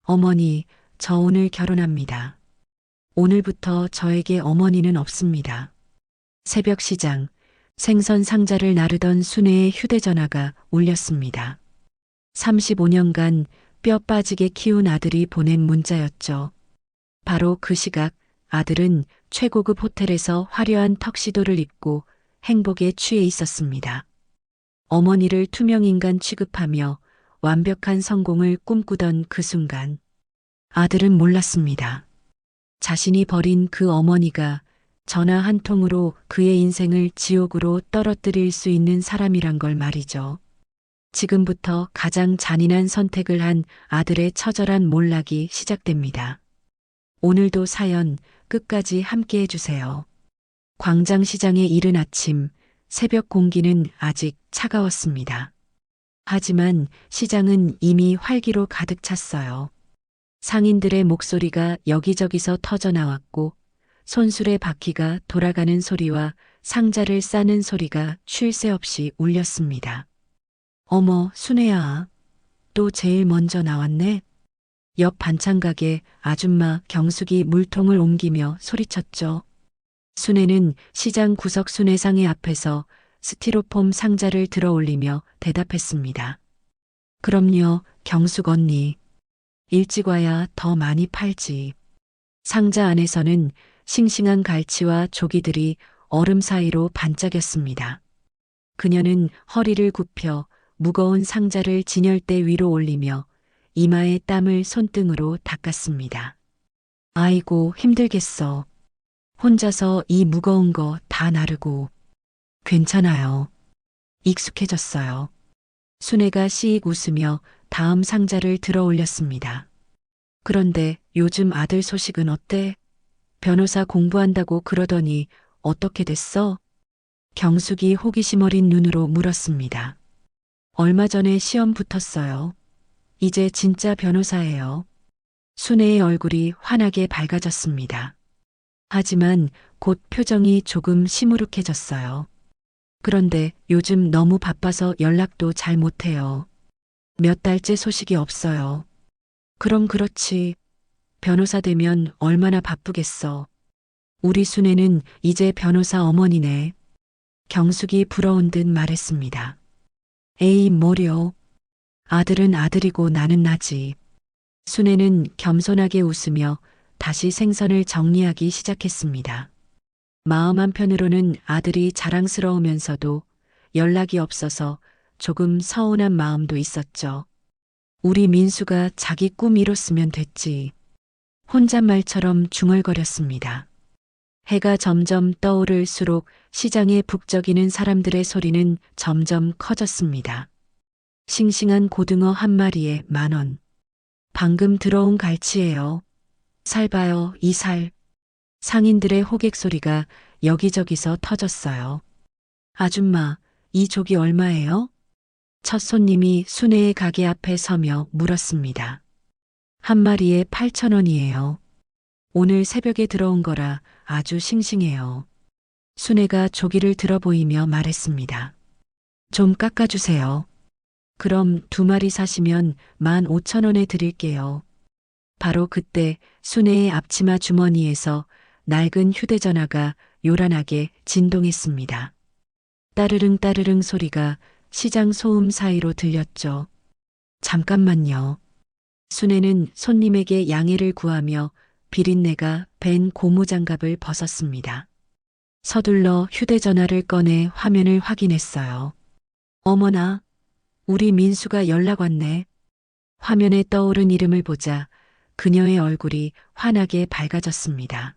어머니, 저 오늘 결혼합니다. 오늘부터 저에게 어머니는 없습니다. 새벽 시장, 생선 상자를 나르던 순애의 휴대전화가 울렸습니다. 35년간 뼈 빠지게 키운 아들이 보낸 문자였죠. 바로 그 시각 아들은 최고급 호텔에서 화려한 턱시도를 입고 행복에 취해 있었습니다. 어머니를 투명인간 취급하며 완벽한 성공을 꿈꾸던 그 순간 아들은 몰랐습니다. 자신이 버린 그 어머니가 전화 한 통으로 그의 인생을 지옥으로 떨어뜨릴 수 있는 사람이란 걸 말이죠. 지금부터 가장 잔인한 선택을 한 아들의 처절한 몰락이 시작됩니다. 오늘도 사연 끝까지 함께 해주세요. 광장시장의 이른 아침, 새벽 공기는 아직 차가웠습니다. 하지만 시장은 이미 활기로 가득 찼어요. 상인들의 목소리가 여기저기서 터져나왔고 손술의 바퀴가 돌아가는 소리와 상자를 싸는 소리가 쉴 새 없이 울렸습니다. 어머, 순애야. 또 제일 먼저 나왔네. 옆 반찬가게 아줌마 경숙이 물통을 옮기며 소리쳤죠. 순애는 시장 구석 순애상의 앞에서 스티로폼 상자를 들어 올리며 대답했습니다. 그럼요, 경숙 언니. 일찍 와야 더 많이 팔지. 상자 안에서는 싱싱한 갈치와 조기들이 얼음 사이로 반짝였습니다. 그녀는 허리를 굽혀 무거운 상자를 진열대 위로 올리며 이마에 땀을 손등으로 닦았습니다. 아이고, 힘들겠어. 혼자서 이 무거운 거 다 나르고. 괜찮아요. 익숙해졌어요. 순애가 씩 웃으며 다음 상자를 들어 올렸습니다. 그런데 요즘 아들 소식은 어때? 변호사 공부한다고 그러더니 어떻게 됐어? 경숙이 호기심 어린 눈으로 물었습니다. 얼마 전에 시험 붙었어요. 이제 진짜 변호사예요. 순애의 얼굴이 환하게 밝아졌습니다. 하지만 곧 표정이 조금 시무룩해졌어요. 그런데 요즘 너무 바빠서 연락도 잘 못해요. 몇 달째 소식이 없어요. 그럼 그렇지. 변호사 되면 얼마나 바쁘겠어. 우리 순애는 이제 변호사 어머니네. 경숙이 부러운 듯 말했습니다. 에이, 뭐려. 아들은 아들이고 나는 나지. 순애는 겸손하게 웃으며 다시 생선을 정리하기 시작했습니다. 마음 한편으로는 아들이 자랑스러우면서도 연락이 없어서 조금 서운한 마음도 있었죠. 우리 민수가 자기 꿈 이뤘으면 됐지. 혼잣말처럼 중얼거렸습니다. 해가 점점 떠오를수록 시장에 북적이는 사람들의 소리는 점점 커졌습니다. 싱싱한 고등어 한 마리에 10,000원. 방금 들어온 갈치예요. 살 봐요, 이 살. 상인들의 호객 소리가 여기저기서 터졌어요. 아줌마, 이 조기 얼마예요? 첫 손님이 순애의 가게 앞에 서며 물었습니다. 한 마리에 8,000원이에요. 오늘 새벽에 들어온 거라 아주 싱싱해요. 순애가 조기를 들어 보이며 말했습니다. 좀 깎아주세요. 그럼 2마리 사시면 15,000원에 드릴게요. 바로 그때 순애의 앞치마 주머니에서 낡은 휴대전화가 요란하게 진동했습니다. 따르릉 따르릉 소리가 시장 소음 사이로 들렸죠. 잠깐만요. 순애는 손님에게 양해를 구하며 비린내가 밴 고무장갑을 벗었습니다. 서둘러 휴대전화를 꺼내 화면을 확인했어요. 어머나, 우리 민수가 연락 왔네. 화면에 떠오른 이름을 보자 그녀의 얼굴이 환하게 밝아졌습니다.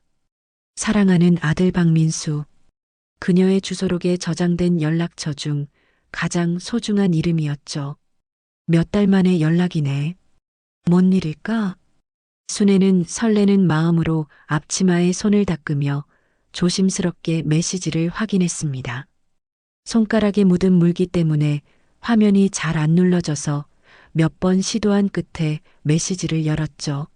사랑하는 아들 박민수. 그녀의 주소록에 저장된 연락처 중 가장 소중한 이름이었죠. 몇 달 만에 연락이네. 뭔 일일까? 순애는 설레는 마음으로 앞치마에 손을 닦으며 조심스럽게 메시지를 확인했습니다. 손가락에 묻은 물기 때문에 화면이 잘 안 눌러져서 몇 번 시도한 끝에 메시지를 열었죠.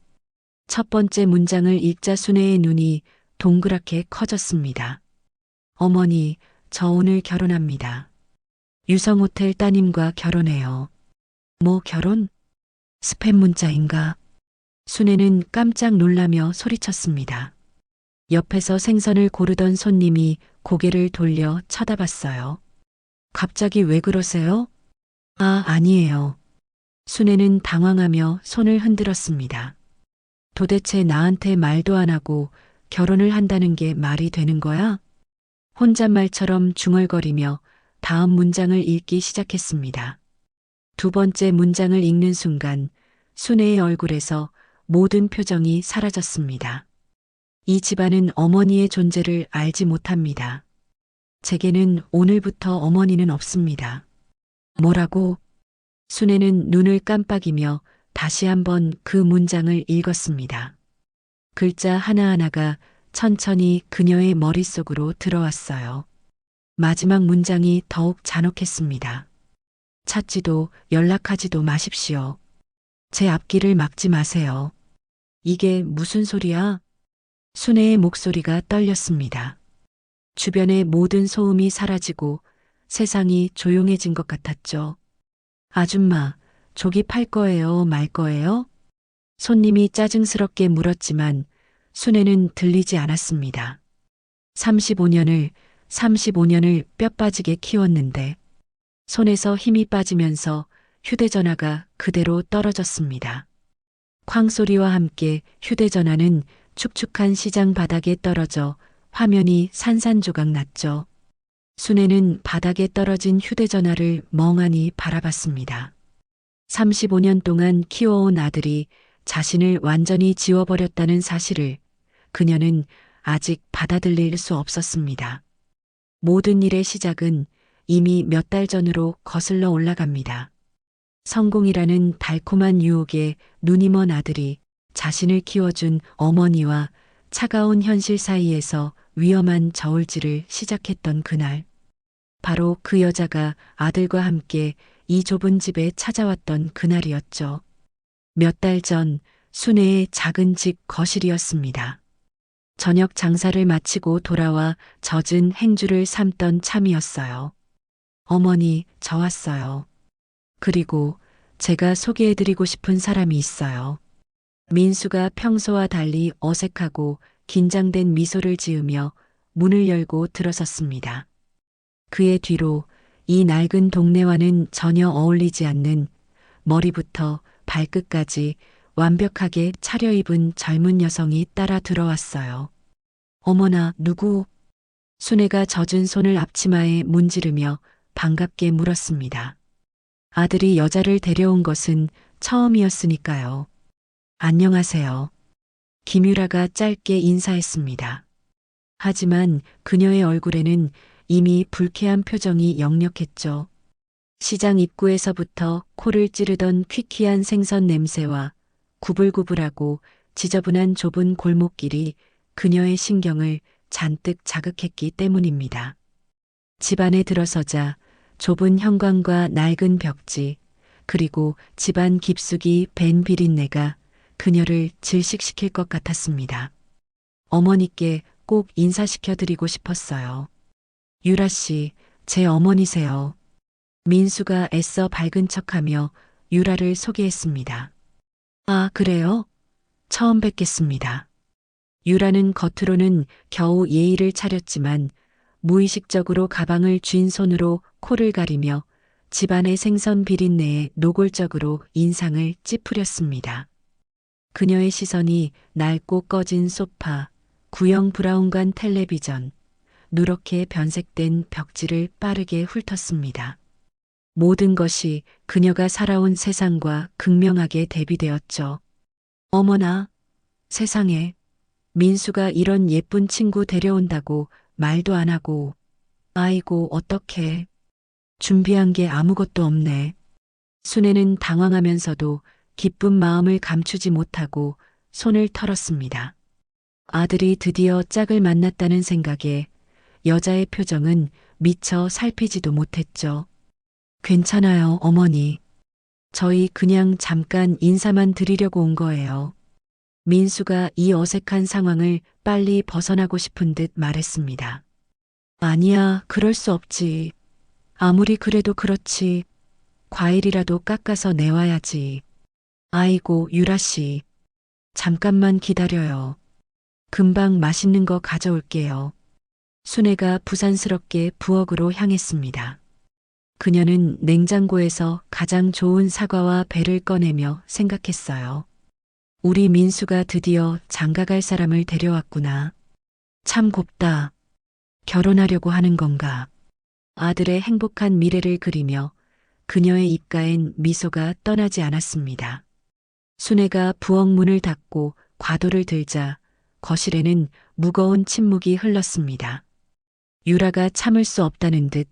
첫 번째 문장을 읽자 순애의 눈이 동그랗게 커졌습니다. 어머니, 저 오늘 결혼합니다. 유성호텔 따님과 결혼해요. 뭐 결혼? 스팸 문자인가? 순애는 깜짝 놀라며 소리쳤습니다. 옆에서 생선을 고르던 손님이 고개를 돌려 쳐다봤어요. 갑자기 왜 그러세요? 아, 아니에요. 순애는 당황하며 손을 흔들었습니다. 도대체 나한테 말도 안 하고 결혼을 한다는 게 말이 되는 거야? 혼잣말처럼 중얼거리며 다음 문장을 읽기 시작했습니다. 두 번째 문장을 읽는 순간 순애의 얼굴에서 모든 표정이 사라졌습니다. 이 집안은 어머니의 존재를 알지 못합니다. 제게는 오늘부터 어머니는 없습니다. 뭐라고? 순애는 눈을 깜빡이며 다시 한번 그 문장을 읽었습니다. 글자 하나하나가 천천히 그녀의 머릿속으로 들어왔어요. 마지막 문장이 더욱 잔혹했습니다. 찾지도 연락하지도 마십시오. 제 앞길을 막지 마세요. 이게 무슨 소리야? 순애의 목소리가 떨렸습니다. 주변의 모든 소음이 사라지고 세상이 조용해진 것 같았죠. 아줌마, 조기 팔 거예요, 말 거예요? 손님이 짜증스럽게 물었지만 순애는 들리지 않았습니다. 35년을 뼈 빠지게 키웠는데 손에서 힘이 빠지면서 휴대전화가 그대로 떨어졌습니다. 쾅 소리와 함께 휴대전화는 축축한 시장 바닥에 떨어져 화면이 산산조각 났죠. 순애는 바닥에 떨어진 휴대전화를 멍하니 바라봤습니다. 35년 동안 키워온 아들이 자신을 완전히 지워버렸다는 사실을 그녀는 아직 받아들일 수 없었습니다. 모든 일의 시작은 이미 몇 달 전으로 거슬러 올라갑니다. 성공이라는 달콤한 유혹에 눈이 먼 아들이 자신을 키워준 어머니와 차가운 현실 사이에서 위험한 저울질을 시작했던 그날. 바로 그 여자가 아들과 함께 이 좁은 집에 찾아왔던 그날이었죠. 몇 달 전 순애의 작은 집 거실이었습니다. 저녁 장사를 마치고 돌아와 젖은 행주를 삶던 참이었어요. 어머니, 저 왔어요. 그리고 제가 소개해드리고 싶은 사람이 있어요. 민수가 평소와 달리 어색하고 긴장된 미소를 지으며 문을 열고 들어섰습니다. 그의 뒤로 이 낡은 동네와는 전혀 어울리지 않는 머리부터 발끝까지 완벽하게 차려입은 젊은 여성이 따라 들어왔어요. 어머나, 누구? 순애가 젖은 손을 앞치마에 문지르며 반갑게 물었습니다. 아들이 여자를 데려온 것은 처음이었으니까요. 안녕하세요. 김유라가 짧게 인사했습니다. 하지만 그녀의 얼굴에는 이미 불쾌한 표정이 역력했죠. 시장 입구에서부터 코를 찌르던 퀴퀴한 생선 냄새와 구불구불하고 지저분한 좁은 골목길이 그녀의 신경을 잔뜩 자극했기 때문입니다. 집 안에 들어서자 좁은 현관과 낡은 벽지, 그리고 집안 깊숙이 밴 비린내가 그녀를 질식시킬 것 같았습니다. 어머니께 꼭 인사시켜드리고 싶었어요. 유라 씨, 제 어머니세요. 민수가 애써 밝은 척하며 유라를 소개했습니다. 아, 그래요? 처음 뵙겠습니다. 유라는 겉으로는 겨우 예의를 차렸지만 무의식적으로 가방을 쥔 손으로 코를 가리며 집안의 생선 비린내에 노골적으로 인상을 찌푸렸습니다. 그녀의 시선이 낡고 꺼진 소파, 구형 브라운관 텔레비전, 누렇게 변색된 벽지를 빠르게 훑었습니다. 모든 것이 그녀가 살아온 세상과 극명하게 대비되었죠. 어머나, 세상에, 민수가 이런 예쁜 친구 데려온다고 말도 안 하고, 아이고, 어떡해. 준비한 게 아무것도 없네. 순애는 당황하면서도 기쁜 마음을 감추지 못하고 손을 털었습니다. 아들이 드디어 짝을 만났다는 생각에 여자의 표정은 미처 살피지도 못했죠. 괜찮아요, 어머니. 저희 그냥 잠깐 인사만 드리려고 온 거예요. 민수가 이 어색한 상황을 빨리 벗어나고 싶은 듯 말했습니다. 아니야, 그럴 수 없지. 아무리 그래도 그렇지. 과일이라도 깎아서 내와야지. 아이고, 유라 씨. 잠깐만 기다려요. 금방 맛있는 거 가져올게요. 순애가 부산스럽게 부엌으로 향했습니다. 그녀는 냉장고에서 가장 좋은 사과와 배를 꺼내며 생각했어요. 우리 민수가 드디어 장가갈 사람을 데려왔구나. 참 곱다. 결혼하려고 하는 건가? 아들의 행복한 미래를 그리며 그녀의 입가엔 미소가 떠나지 않았습니다. 순애가 부엌 문을 닫고 과도를 들자 거실에는 무거운 침묵이 흘렀습니다. 유라가 참을 수 없다는 듯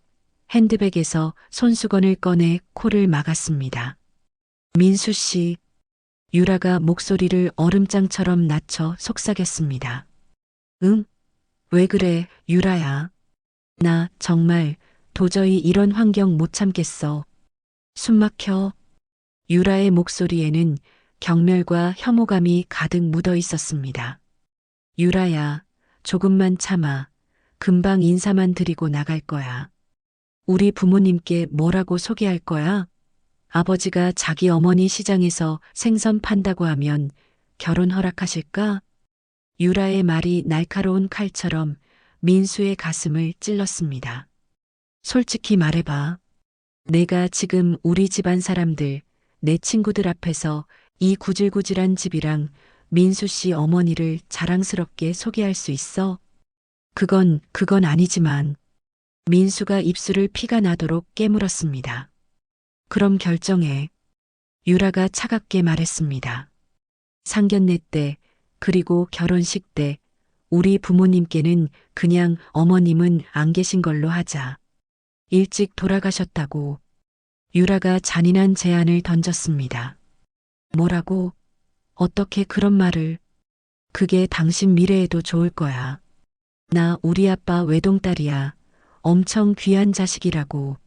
핸드백에서 손수건을 꺼내 코를 막았습니다. 민수 씨, 유라가 목소리를 얼음장처럼 낮춰 속삭였습니다. 응? 왜 그래, 유라야? 나 정말 도저히 이런 환경 못 참겠어. 숨 막혀. 유라의 목소리에는 경멸과 혐오감이 가득 묻어 있었습니다. 유라야, 조금만 참아. 금방 인사만 드리고 나갈 거야. 우리 부모님께 뭐라고 소개할 거야? 아버지가 자기 어머니 시장에서 생선 판다고 하면 결혼 허락하실까? 유라의 말이 날카로운 칼처럼 민수의 가슴을 찔렀습니다. 솔직히 말해봐. 내가 지금 우리 집안 사람들, 내 친구들 앞에서 이 구질구질한 집이랑 민수 씨 어머니를 자랑스럽게 소개할 수 있어? 그건 아니지만 민수가 입술을 피가 나도록 깨물었습니다. 그럼 결정해. 유라가 차갑게 말했습니다. 상견례 때, 그리고 결혼식 때, 우리 부모님께는 그냥 어머님은 안 계신 걸로 하자. 일찍 돌아가셨다고. 유라가 잔인한 제안을 던졌습니다. 뭐라고? 어떻게 그런 말을? 그게 당신 미래에도 좋을 거야. 나 우리 아빠 외동딸이야. 엄청 귀한 자식이라고.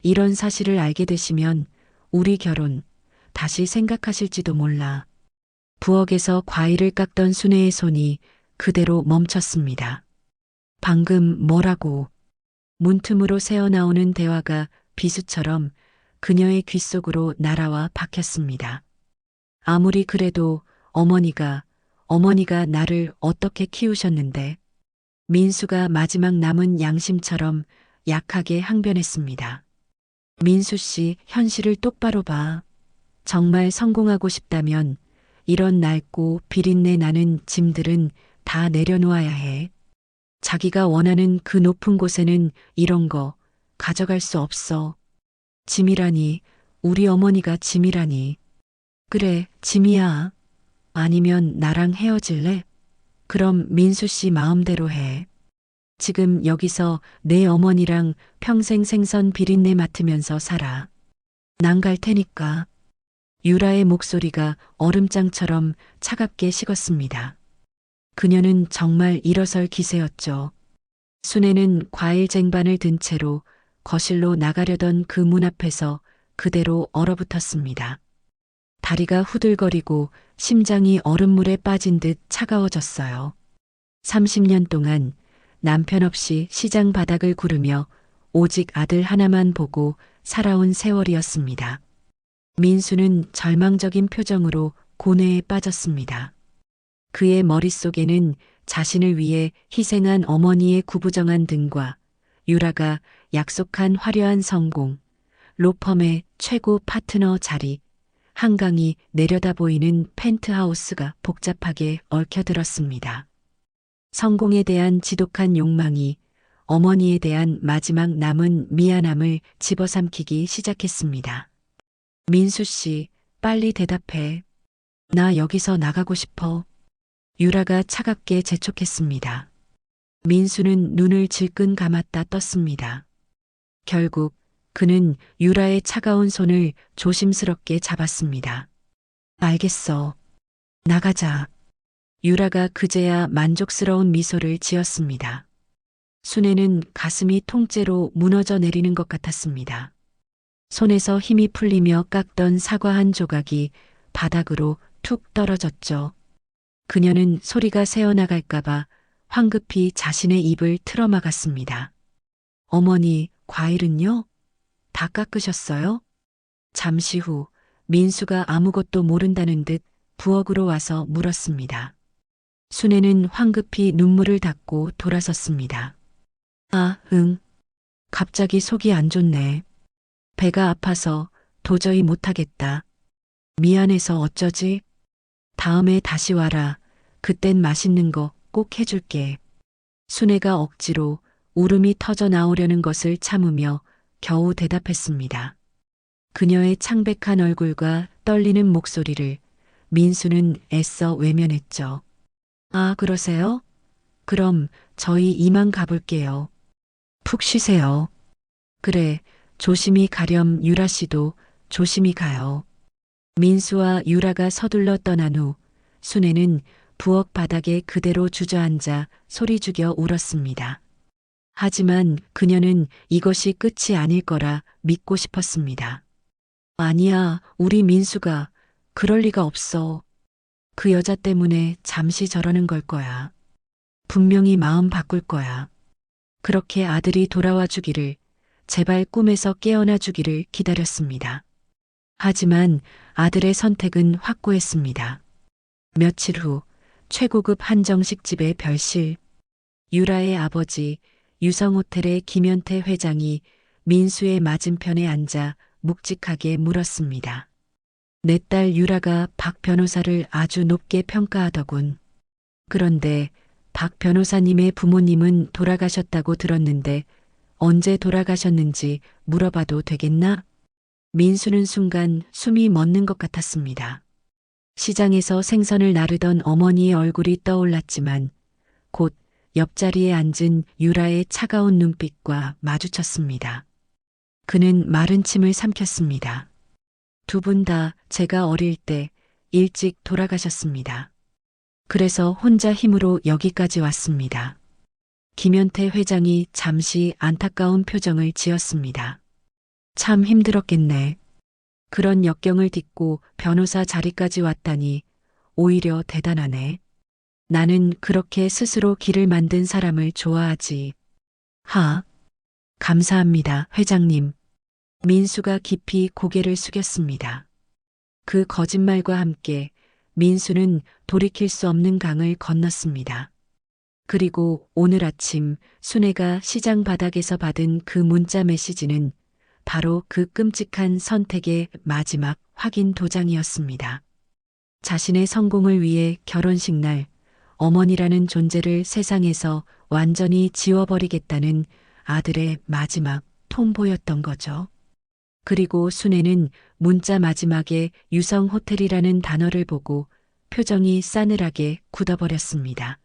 이런 사실을 알게 되시면 우리 결혼 다시 생각하실지도 몰라. 부엌에서 과일을 깎던 순애의 손이 그대로 멈췄습니다. 방금 뭐라고? 문틈으로 새어나오는 대화가 비수처럼 그녀의 귓속으로 날아와 박혔습니다. 아무리 그래도 어머니가 나를 어떻게 키우셨는데? 민수가 마지막 남은 양심처럼 약하게 항변했습니다. 민수 씨, 현실을 똑바로 봐. 정말 성공하고 싶다면 이런 낡고 비린내 나는 짐들은 다 내려놓아야 해. 자기가 원하는 그 높은 곳에는 이런 거 가져갈 수 없어. 짐이라니, 우리 어머니가 짐이라니. 그래, 짐이야. 아니면 나랑 헤어질래? 그럼 민수 씨 마음대로 해. 지금 여기서 내 어머니랑 평생 생선 비린내 맡으면서 살아. 난 갈 테니까. 유라의 목소리가 얼음장처럼 차갑게 식었습니다. 그녀는 정말 일어설 기세였죠. 순애는 과일 쟁반을 든 채로 거실로 나가려던 그 문 앞에서 그대로 얼어붙었습니다. 다리가 후들거리고 심장이 얼음물에 빠진 듯 차가워졌어요. 30년 동안 남편 없이 시장 바닥을 구르며 오직 아들 하나만 보고 살아온 세월이었습니다. 민수는 절망적인 표정으로 고뇌에 빠졌습니다. 그의 머릿속에는 자신을 위해 희생한 어머니의 구부정한 등과 유라가 약속한 화려한 성공, 로펌의 최고 파트너 자리, 한강이 내려다 보이는 펜트하우스가 복잡하게 얽혀들었습니다. 성공에 대한 지독한 욕망이 어머니에 대한 마지막 남은 미안함을 집어삼키기 시작했습니다. 민수 씨, 빨리 대답해. 나 여기서 나가고 싶어. 유라가 차갑게 재촉했습니다. 민수는 눈을 질끈 감았다 떴습니다. 결국 그는 유라의 차가운 손을 조심스럽게 잡았습니다. 알겠어. 나가자. 유라가 그제야 만족스러운 미소를 지었습니다. 순애는 가슴이 통째로 무너져 내리는 것 같았습니다. 손에서 힘이 풀리며 깎던 사과 한 조각이 바닥으로 툭 떨어졌죠. 그녀는 소리가 새어나갈까봐 황급히 자신의 입을 틀어막았습니다. 어머니, 과일은요? 다 깎으셨어요? 잠시 후 민수가 아무것도 모른다는 듯 부엌으로 와서 물었습니다. 순애는 황급히 눈물을 닦고 돌아섰습니다. 아, 응. 갑자기 속이 안 좋네. 배가 아파서 도저히 못하겠다. 미안해서 어쩌지? 다음에 다시 와라. 그땐 맛있는 거 꼭 해줄게. 순애가 억지로 울음이 터져 나오려는 것을 참으며 겨우 대답했습니다. 그녀의 창백한 얼굴과 떨리는 목소리를 민수는 애써 외면했죠. 아, 그러세요? 그럼 저희 이만 가볼게요. 푹 쉬세요. 그래, 조심히 가렴. 유라 씨도 조심히 가요. 민수와 유라가 서둘러 떠난 후 순애는 부엌 바닥에 그대로 주저앉아 소리 죽여 울었습니다. 하지만 그녀는 이것이 끝이 아닐 거라 믿고 싶었습니다. 아니야, 우리 민수가 그럴 리가 없어. 그 여자 때문에 잠시 저러는 걸 거야. 분명히 마음 바꿀 거야. 그렇게 아들이 돌아와 주기를, 제발 꿈에서 깨어나 주기를 기다렸습니다. 하지만 아들의 선택은 확고했습니다. 며칠 후 최고급 한정식집의 별실, 유라의 아버지 유성호텔의 김현태 회장이 민수의 맞은편에 앉아 묵직하게 물었습니다. 내 딸 유라가 박 변호사를 아주 높게 평가하더군. 그런데 박 변호사님의 부모님은 돌아가셨다고 들었는데 언제 돌아가셨는지 물어봐도 되겠나? 민수는 순간 숨이 멎는 것 같았습니다. 시장에서 생선을 나르던 어머니의 얼굴이 떠올랐지만 곧 옆자리에 앉은 유라의 차가운 눈빛과 마주쳤습니다. 그는 마른 침을 삼켰습니다. 두 분 다 제가 어릴 때 일찍 돌아가셨습니다. 그래서 혼자 힘으로 여기까지 왔습니다. 김현태 회장이 잠시 안타까운 표정을 지었습니다. 참 힘들었겠네. 그런 역경을 딛고 변호사 자리까지 왔다니 오히려 대단하네. 나는 그렇게 스스로 길을 만든 사람을 좋아하지. 하, 감사합니다, 회장님. 민수가 깊이 고개를 숙였습니다. 그 거짓말과 함께 민수는 돌이킬 수 없는 강을 건넜습니다. 그리고 오늘 아침 순애가 시장 바닥에서 받은 그 문자 메시지는 바로 그 끔찍한 선택의 마지막 확인 도장이었습니다. 자신의 성공을 위해 결혼식 날 어머니라는 존재를 세상에서 완전히 지워버리겠다는 아들의 마지막 통보였던 거죠. 그리고 순애는 문자 마지막에 유성호텔이라는 단어를 보고 표정이 싸늘하게 굳어버렸습니다.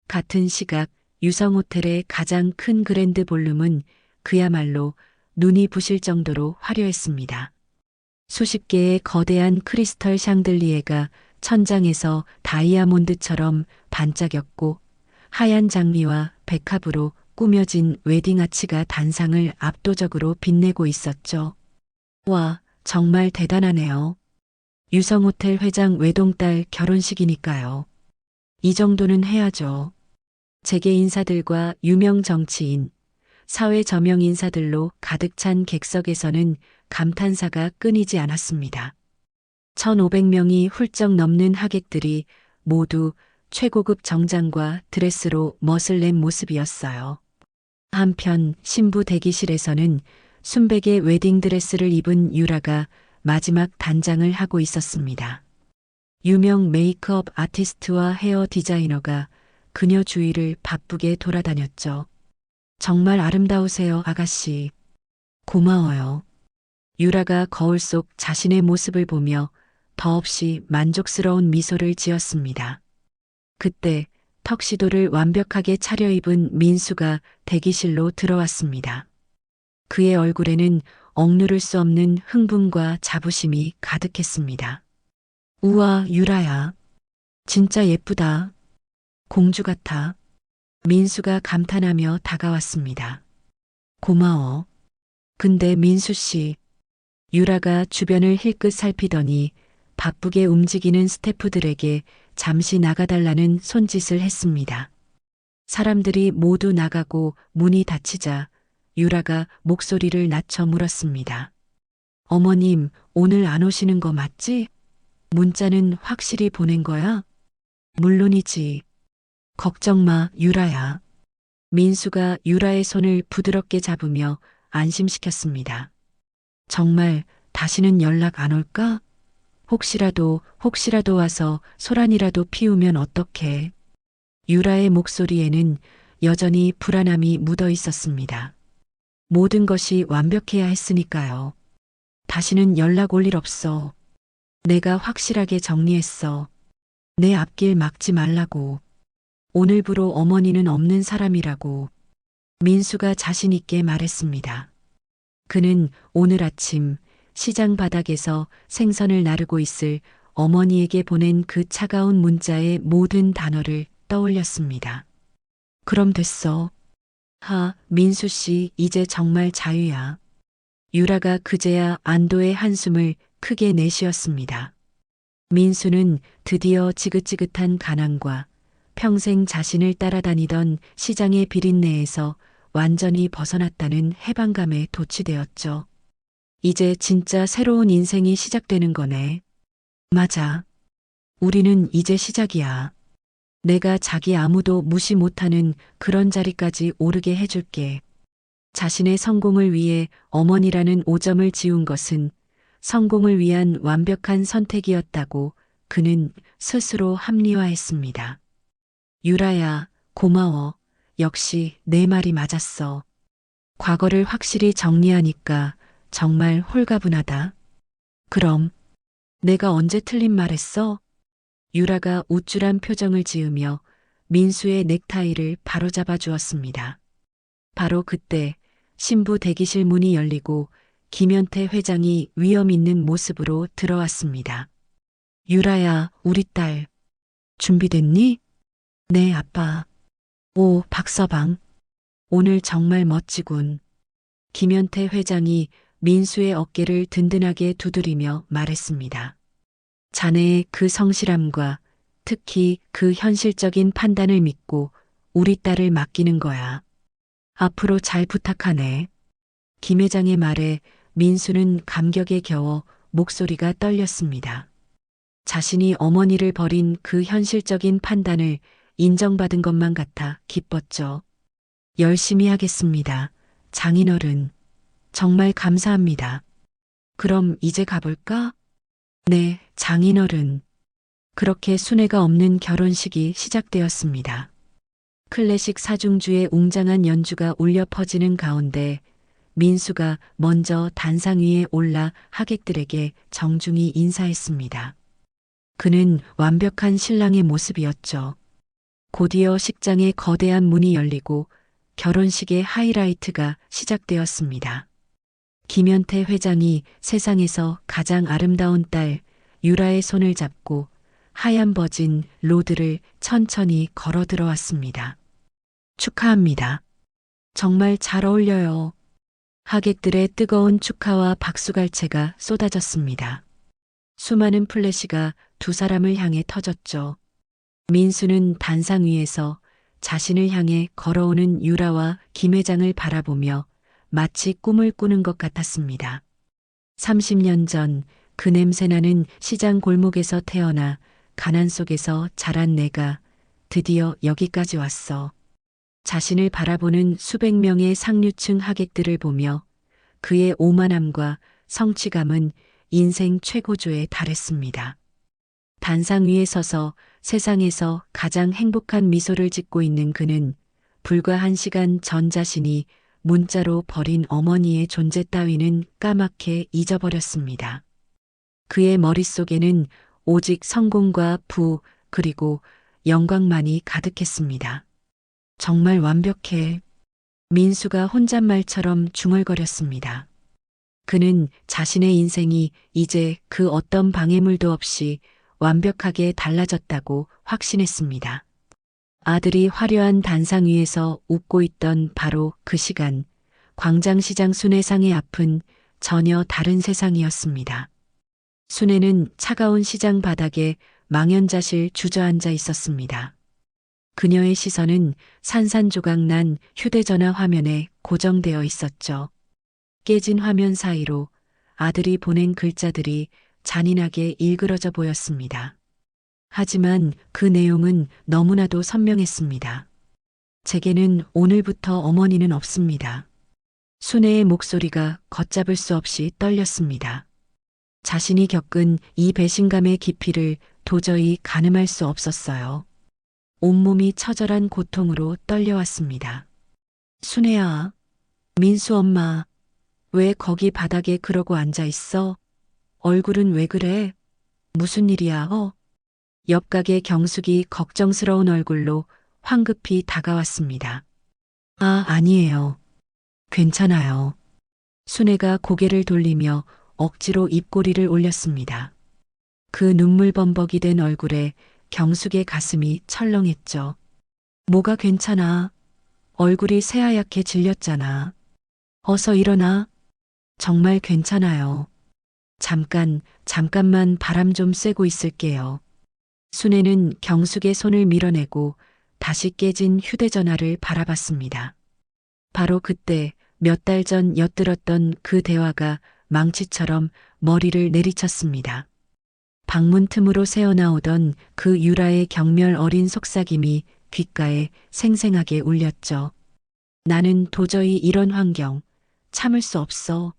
같은 시각 유성호텔의 가장 큰 그랜드 볼룸은 그야말로 눈이 부실 정도로 화려했습니다. 수십 개의 거대한 크리스털 샹들리에가 천장에서 다이아몬드처럼 반짝였고 하얀 장미와 백합으로 꾸며진 웨딩 아치가 단상을 압도적으로 빛내고 있었죠. 와, 정말 대단하네요. 유성호텔 회장 외동딸 결혼식이니까요. 이 정도는 해야죠. 재계 인사들과 유명 정치인, 사회 저명 인사들로 가득 찬 객석에서는 감탄사가 끊이지 않았습니다. 1,500명이 훌쩍 넘는 하객들이 모두 최고급 정장과 드레스로 멋을 낸 모습이었어요. 한편 신부 대기실에서는 순백의 웨딩드레스를 입은 유라가 마지막 단장을 하고 있었습니다. 유명 메이크업 아티스트와 헤어 디자이너가 그녀 주위를 바쁘게 돌아다녔죠. 정말 아름다우세요, 아가씨. 고마워요. 유라가 거울 속 자신의 모습을 보며 더없이 만족스러운 미소를 지었습니다. 그때 턱시도를 완벽하게 차려입은 민수가 대기실로 들어왔습니다. 그의 얼굴에는 억누를 수 없는 흥분과 자부심이 가득했습니다. 우와, 유라야. 진짜 예쁘다. 공주 같아. 민수가 감탄하며 다가왔습니다. 고마워. 근데 민수 씨, 유라가 주변을 힐끗 살피더니 바쁘게 움직이는 스태프들에게 잠시 나가달라는 손짓을 했습니다. 사람들이 모두 나가고 문이 닫히자 유라가 목소리를 낮춰 물었습니다. 어머님, 오늘 안 오시는 거 맞지? 문자는 확실히 보낸 거야? 물론이지. 걱정 마, 유라야. 민수가 유라의 손을 부드럽게 잡으며 안심시켰습니다. 정말 다시는 연락 안 올까? 혹시라도 와서 소란이라도 피우면 어떡해. 유라의 목소리에는 여전히 불안함이 묻어 있었습니다. 모든 것이 완벽해야 했으니까요. 다시는 연락 올 일 없어. 내가 확실하게 정리했어. 내 앞길 막지 말라고. 오늘부로 어머니는 없는 사람이라고. 민수가 자신 있게 말했습니다. 그는 오늘 아침 시장 바닥에서 생선을 나르고 있을 어머니에게 보낸 그 차가운 문자의 모든 단어를 떠올렸습니다. 그럼 됐어. 민수 씨, 이제 정말 자유야. 유라가 그제야 안도의 한숨을 크게 내쉬었습니다. 민수는 드디어 지긋지긋한 가난과 평생 자신을 따라다니던 시장의 비린내에서 완전히 벗어났다는 해방감에 도취되었죠. 이제 진짜 새로운 인생이 시작되는 거네. 맞아. 우리는 이제 시작이야. 내가 자기 아무도 무시 못하는 그런 자리까지 오르게 해줄게. 자신의 성공을 위해 어머니라는 오점을 지운 것은 성공을 위한 완벽한 선택이었다고 그는 스스로 합리화했습니다. 유라야, 고마워. 역시 내 말이 맞았어. 과거를 확실히 정리하니까 정말 홀가분하다. 그럼 내가 언제 틀린 말했어? 유라가 우쭐한 표정을 지으며 민수의 넥타이를 바로잡아 주었습니다. 바로 그때 신부 대기실 문이 열리고 김연태 회장이 위험 있는 모습으로 들어왔습니다. 유라야, 우리 딸. 준비됐니? 네, 아빠. 오, 박서방. 오늘 정말 멋지군. 김연태 회장이 민수의 어깨를 든든하게 두드리며 말했습니다. 자네의 그 성실함과 특히 그 현실적인 판단을 믿고 우리 딸을 맡기는 거야. 앞으로 잘 부탁하네. 김 회장의 말에 민수는 감격에 겨워 목소리가 떨렸습니다. 자신이 어머니를 버린 그 현실적인 판단을 인정받은 것만 같아 기뻤죠. 열심히 하겠습니다. 장인어른. 정말 감사합니다. 그럼 이제 가볼까? 네, 장인어른. 그렇게 순회가 없는 결혼식이 시작되었습니다. 클래식 사중주의 웅장한 연주가 울려 퍼지는 가운데 민수가 먼저 단상 위에 올라 하객들에게 정중히 인사했습니다. 그는 완벽한 신랑의 모습이었죠. 곧이어 식장의 거대한 문이 열리고 결혼식의 하이라이트가 시작되었습니다. 김연태 회장이 세상에서 가장 아름다운 딸 유라의 손을 잡고 하얀 버진 로드를 천천히 걸어 들어왔습니다. 축하합니다. 정말 잘 어울려요. 하객들의 뜨거운 축하와 박수갈채가 쏟아졌습니다. 수많은 플래시가 두 사람을 향해 터졌죠. 민수는 단상 위에서 자신을 향해 걸어오는 유라와 김 회장을 바라보며 마치 꿈을 꾸는 것 같았습니다. 30년 전 그 냄새나는 시장 골목에서 태어나 가난 속에서 자란 내가 드디어 여기까지 왔어. 자신을 바라보는 수백 명의 상류층 하객들을 보며 그의 오만함과 성취감은 인생 최고조에 달했습니다. 단상 위에 서서 세상에서 가장 행복한 미소를 짓고 있는 그는 불과 1시간 전 자신이 문자로 버린 어머니의 존재 따위는 까맣게 잊어버렸습니다. 그의 머릿속에는 오직 성공과 부 그리고 영광만이 가득했습니다. 정말 완벽해. 민수가 혼잣말처럼 중얼거렸습니다. 그는 자신의 인생이 이제 그 어떤 방해물도 없이 완벽하게 달라졌다고 확신했습니다. 아들이 화려한 단상 위에서 웃고 있던 바로 그 시간, 광장시장 순회상의 앞은 전혀 다른 세상이었습니다. 순회는 차가운 시장 바닥에 망연자실 주저앉아 있었습니다. 그녀의 시선은 산산조각난 휴대전화 화면에 고정되어 있었죠. 깨진 화면 사이로 아들이 보낸 글자들이 잔인하게 일그러져 보였습니다. 하지만 그 내용은 너무나도 선명했습니다. 제게는 오늘부터 어머니는 없습니다. 순애의 목소리가 걷잡을 수 없이 떨렸습니다. 자신이 겪은 이 배신감의 깊이를 도저히 가늠할 수 없었어요. 온몸이 처절한 고통으로 떨려왔습니다. 순애야, 민수 엄마, 왜 거기 바닥에 그러고 앉아 있어? 얼굴은 왜 그래? 무슨 일이야, 옆 가게 경숙이 걱정스러운 얼굴로 황급히 다가왔습니다. 아, 아니에요. 괜찮아요. 순애가 고개를 돌리며 억지로 입꼬리를 올렸습니다. 그 눈물범벅이 된 얼굴에 경숙의 가슴이 철렁했죠. 뭐가 괜찮아? 얼굴이 새하얗게 질렸잖아. 어서 일어나. 정말 괜찮아요. 잠깐만 바람 좀 쐬고 있을게요. 순애는 경숙의 손을 밀어내고 다시 깨진 휴대전화를 바라봤습니다. 바로 그때 몇 달 전 엿들었던 그 대화가 망치처럼 머리를 내리쳤습니다. 방문 틈으로 새어나오던 그 유라의 경멸 어린 속삭임이 귓가에 생생하게 울렸죠. 나는 도저히 이런 환경 참을 수 없어.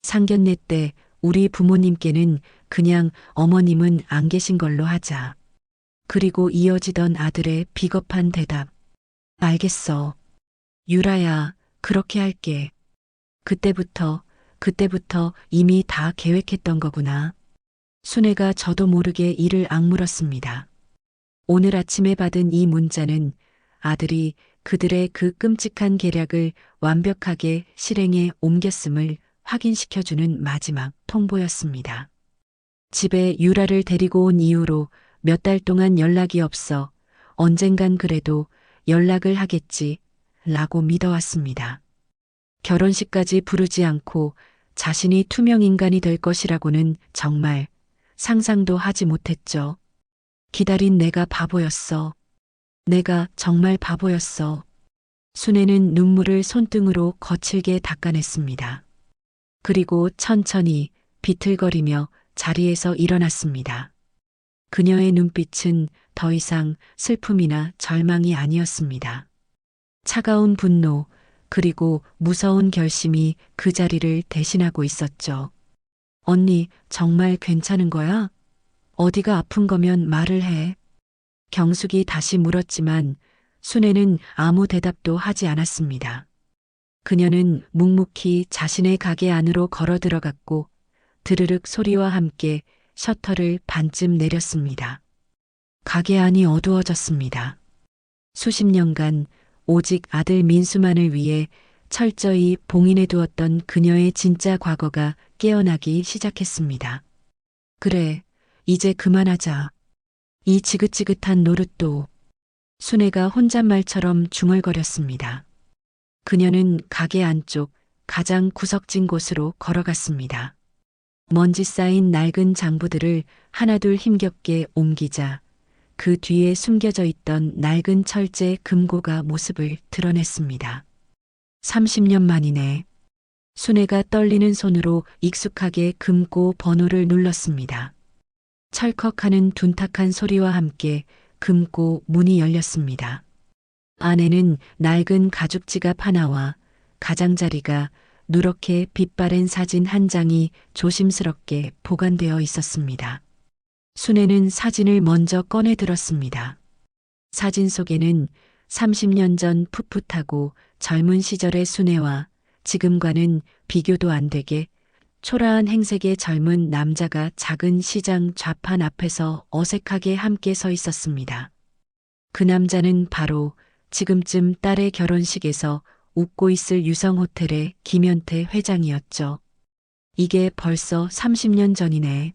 상견례 때 우리 부모님께는 그냥 어머님은 안 계신 걸로 하자. 그리고 이어지던 아들의 비겁한 대답. 알겠어. 유라야, 그렇게 할게. 그때부터 이미 다 계획했던 거구나. 순애가 저도 모르게 이를 악물었습니다. 오늘 아침에 받은 이 문자는 아들이 그들의 그 끔찍한 계략을 완벽하게 실행에 옮겼음을 확인시켜주는 마지막 통보였습니다. 집에 유라를 데리고 온 이후로 몇 달 동안 연락이 없어 언젠간 그래도 연락을 하겠지 라고 믿어왔습니다. 결혼식까지 부르지 않고 자신이 투명인간이 될 것이라고는 정말 상상도 하지 못했죠. 기다린 내가 바보였어. 내가 정말 바보였어. 순애는 눈물을 손등으로 거칠게 닦아냈습니다. 그리고 천천히 비틀거리며 자리에서 일어났습니다. 그녀의 눈빛은 더 이상 슬픔이나 절망이 아니었습니다. 차가운 분노, 그리고 무서운 결심이 그 자리를 대신하고 있었죠. 언니, 정말 괜찮은 거야? 어디가 아픈 거면 말을 해. 경숙이 다시 물었지만 순애는 아무 대답도 하지 않았습니다. 그녀는 묵묵히 자신의 가게 안으로 걸어 들어갔고 드르륵 소리와 함께 셔터를 반쯤 내렸습니다. 가게 안이 어두워졌습니다. 수십 년간 오직 아들 민수만을 위해 철저히 봉인해 두었던 그녀의 진짜 과거가 깨어나기 시작했습니다. 그래, 이제 그만하자. 이 지긋지긋한 노릇도. 순애가 혼잣말처럼 중얼거렸습니다. 그녀는 가게 안쪽 가장 구석진 곳으로 걸어갔습니다. 먼지 쌓인 낡은 장부들을 하나둘 힘겹게 옮기자 그 뒤에 숨겨져 있던 낡은 철제 금고가 모습을 드러냈습니다. 30년 만이네. 순애가 떨리는 손으로 익숙하게 금고 번호를 눌렀습니다. 철컥하는 둔탁한 소리와 함께 금고 문이 열렸습니다. 안에는 낡은 가죽 지갑 하나와 가장자리가 누렇게 빛바랜 사진 한 장이 조심스럽게 보관되어 있었습니다. 순애는 사진을 먼저 꺼내 들었습니다. 사진 속에는 30년 전 풋풋하고 젊은 시절의 순애와 지금과는 비교도 안 되게 초라한 행색의 젊은 남자가 작은 시장 좌판 앞에서 어색하게 함께 서 있었습니다. 그 남자는 바로 지금쯤 딸의 결혼식에서 웃고 있을 유성호텔의 김현태 회장이었죠. 이게 벌써 30년 전이네.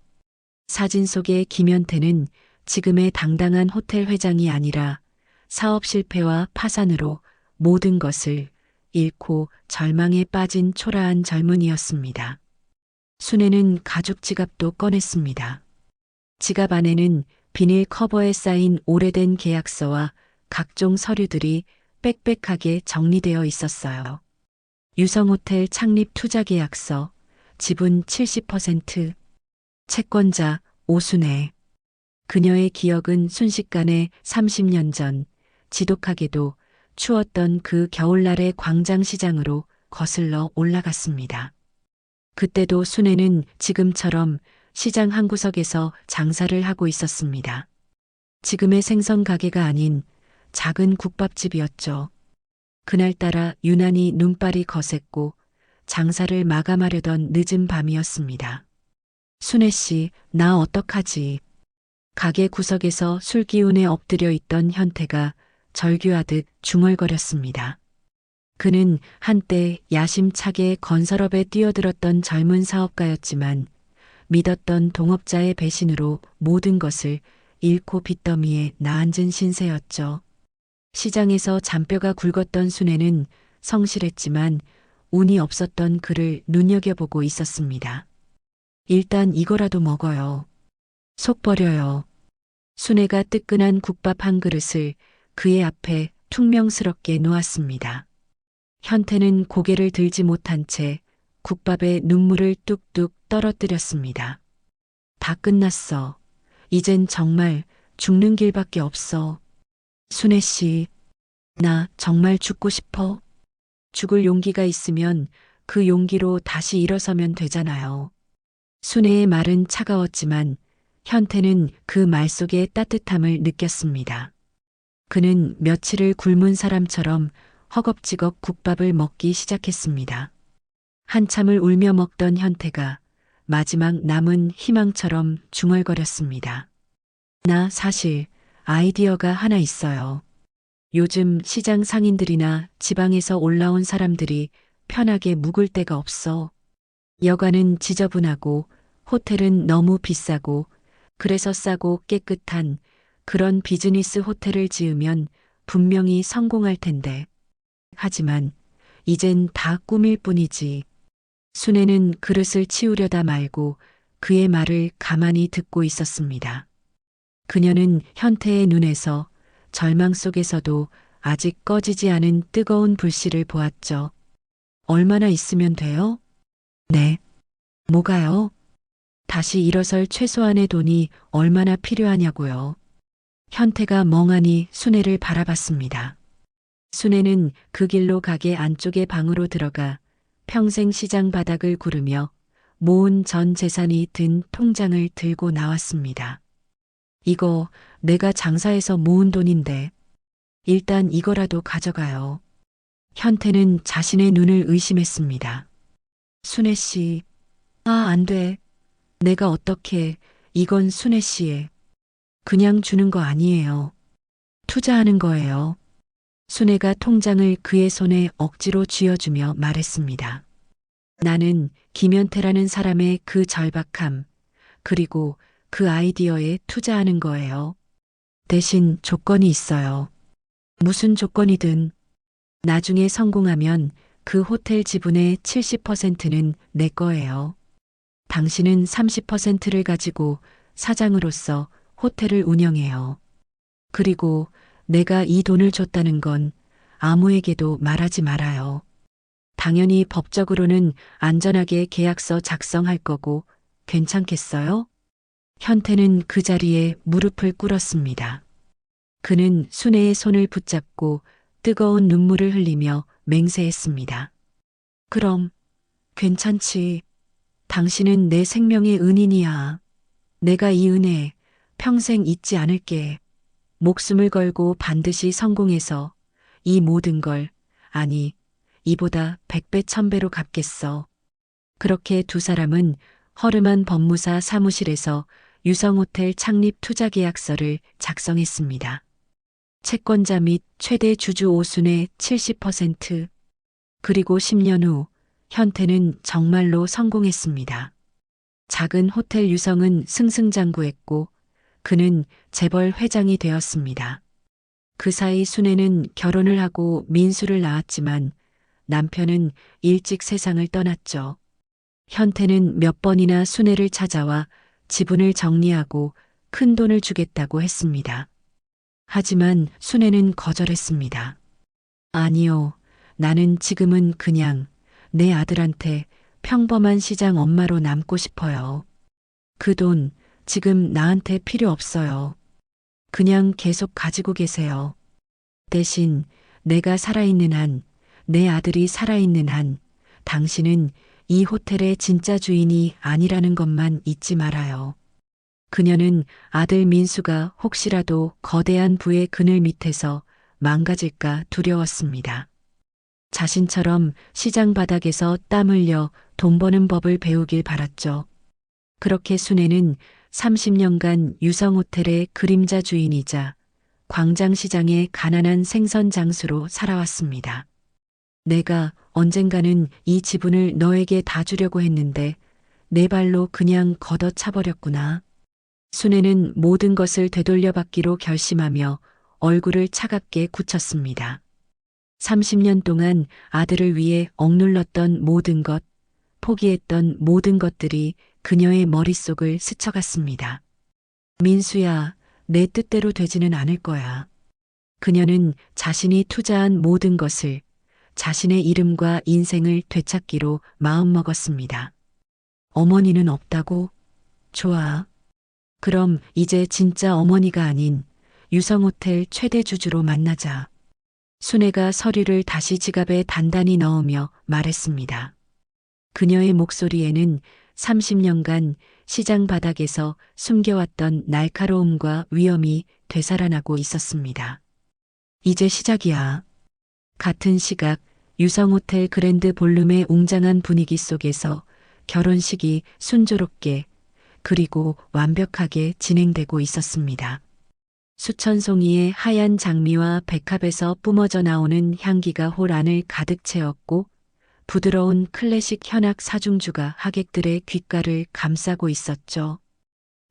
사진 속의 김현태는 지금의 당당한 호텔 회장이 아니라 사업 실패와 파산으로 모든 것을 잃고 절망에 빠진 초라한 젊은이였습니다. 순애는 가죽 지갑도 꺼냈습니다. 지갑 안에는 비닐 커버에 쌓인 오래된 계약서와 각종 서류들이 빽빽하게 정리되어 있었어요. 유성호텔 창립 투자 계약서, 지분 70%, 채권자 오순애. 그녀의 기억은 순식간에 30년 전 지독하게도 추웠던 그 겨울날의 광장시장으로 거슬러 올라갔습니다. 그때도 순애는 지금처럼 시장 한 구석에서 장사를 하고 있었습니다. 지금의 생선 가게가 아닌 작은 국밥집이었죠. 그날따라 유난히 눈발이 거셌고 장사를 마감하려던 늦은 밤이었습니다. 순애 씨, 나 어떡하지? 가게 구석에서 술 기운에 엎드려 있던 현태가 절규하듯 중얼거렸습니다. 그는 한때 야심차게 건설업에 뛰어들었던 젊은 사업가였지만 믿었던 동업자의 배신으로 모든 것을 잃고 빚더미에 나앉은 신세였죠. 시장에서 잔뼈가 굵었던 순애는 성실했지만 운이 없었던 그를 눈여겨보고 있었습니다. 일단 이거라도 먹어요. 속 버려요. 순애가 뜨끈한 국밥 한 그릇을 그의 앞에 퉁명스럽게 놓았습니다. 현태는 고개를 들지 못한 채 국밥에 눈물을 뚝뚝 떨어뜨렸습니다. 다 끝났어. 이젠 정말 죽는 길밖에 없어. 순애 씨, 나 정말 죽고 싶어. 죽을 용기가 있으면 그 용기로 다시 일어서면 되잖아요. 순애의 말은 차가웠지만 현태는 그 말 속에 따뜻함을 느꼈습니다. 그는 며칠을 굶은 사람처럼 허겁지겁 국밥을 먹기 시작했습니다. 한참을 울며 먹던 현태가 마지막 남은 희망처럼 중얼거렸습니다. 나 사실 아이디어가 하나 있어요. 요즘 시장 상인들이나 지방에서 올라온 사람들이 편하게 묵을 데가 없어. 여관은 지저분하고 호텔은 너무 비싸고 그래서 싸고 깨끗한 그런 비즈니스 호텔을 지으면 분명히 성공할 텐데. 하지만 이젠 다 꿈일 뿐이지. 순애는 그릇을 치우려다 말고 그의 말을 가만히 듣고 있었습니다. 그녀는 현태의 눈에서 절망 속에서도 아직 꺼지지 않은 뜨거운 불씨를 보았죠. 얼마나 있으면 돼요? 네. 뭐가요? 다시 일어설 최소한의 돈이 얼마나 필요하냐고요. 현태가 멍하니 순애를 바라봤습니다. 순애는 그 길로 가게 안쪽의 방으로 들어가 평생 시장 바닥을 구르며 모은 전 재산이 든 통장을 들고 나왔습니다. 이거 내가 장사해서 모은 돈인데 일단 이거라도 가져가요. 현태는 자신의 눈을 의심했습니다. 순애 씨, 안 돼. 내가 어떻게, 이건 순애 씨의. 그냥 주는 거 아니에요. 투자하는 거예요. 순애가 통장을 그의 손에 억지로 쥐어주며 말했습니다. 나는 김현태라는 사람의 그 절박함, 그리고 그 아이디어에 투자하는 거예요. 대신 조건이 있어요. 무슨 조건이든 나중에 성공하면 그 호텔 지분의 70%는 내 거예요. 당신은 30%를 가지고 사장으로서 호텔을 운영해요. 그리고 내가 이 돈을 줬다는 건 아무에게도 말하지 말아요. 당연히 법적으로는 안전하게 계약서 작성할 거고 괜찮겠어요? 현태는 그 자리에 무릎을 꿇었습니다. 그는 순애의 손을 붙잡고 뜨거운 눈물을 흘리며 맹세했습니다. 그럼 괜찮지. 당신은 내 생명의 은인이야. 내가 이 은혜 평생 잊지 않을게. 목숨을 걸고 반드시 성공해서 이 모든 걸, 아니, 이보다 100배 1000배로 갚겠어. 그렇게 두 사람은 허름한 법무사 사무실에서 유성호텔 창립 투자계약서를 작성했습니다. 채권자 및 최대 주주 오순의 70%, 그리고 10년 후 현태는 정말로 성공했습니다. 작은 호텔 유성은 승승장구했고 그는 재벌 회장이 되었습니다. 그 사이 순애는 결혼을 하고 민수를 낳았지만 남편은 일찍 세상을 떠났죠. 현태는 몇 번이나 순애를 찾아와 지분을 정리하고 큰 돈을 주겠다고 했습니다. 하지만 순애는 거절했습니다. 아니요, 나는 지금은 그냥 내 아들한테 평범한 시장 엄마로 남고 싶어요. 그 돈 지금 나한테 필요 없어요. 그냥 계속 가지고 계세요. 대신 내가 살아있는 한, 내 아들이 살아있는 한, 당신은 이 호텔의 진짜 주인이 아니라는 것만 잊지 말아요. 그녀는 아들 민수가 혹시라도 거대한 부의 그늘 밑에서 망가질까 두려웠습니다. 자신처럼 시장 바닥에서 땀 흘려 돈 버는 법을 배우길 바랐죠. 그렇게 순애는 30년간 유성호텔의 그림자 주인이자 광장시장의 가난한 생선 장수로 살아왔습니다. 내가 언젠가는 이 지분을 너에게 다 주려고 했는데 내 발로 그냥 걷어차버렸구나. 순애는 모든 것을 되돌려받기로 결심하며 얼굴을 차갑게 굳혔습니다. 30년 동안 아들을 위해 억눌렀던 모든 것, 포기했던 모든 것들이 그녀의 머릿속을 스쳐갔습니다. 민수야, 내 뜻대로 되지는 않을 거야. 그녀는 자신이 투자한 모든 것을, 자신의 이름과 인생을 되찾기로 마음먹었습니다. 어머니는 없다고? 좋아. 그럼 이제 진짜 어머니가 아닌 유성호텔 최대 주주로 만나자. 순애가 서류를 다시 지갑에 단단히 넣으며 말했습니다. 그녀의 목소리에는 30년간 시장 바닥에서 숨겨왔던 날카로움과 위험이 되살아나고 있었습니다. 이제 시작이야. 같은 시각 유성호텔 그랜드 볼룸의 웅장한 분위기 속에서 결혼식이 순조롭게 그리고 완벽하게 진행되고 있었습니다. 수천 송이의 하얀 장미와 백합에서 뿜어져 나오는 향기가 홀 안을 가득 채웠고 부드러운 클래식 현악 사중주가 하객들의 귓가를 감싸고 있었죠.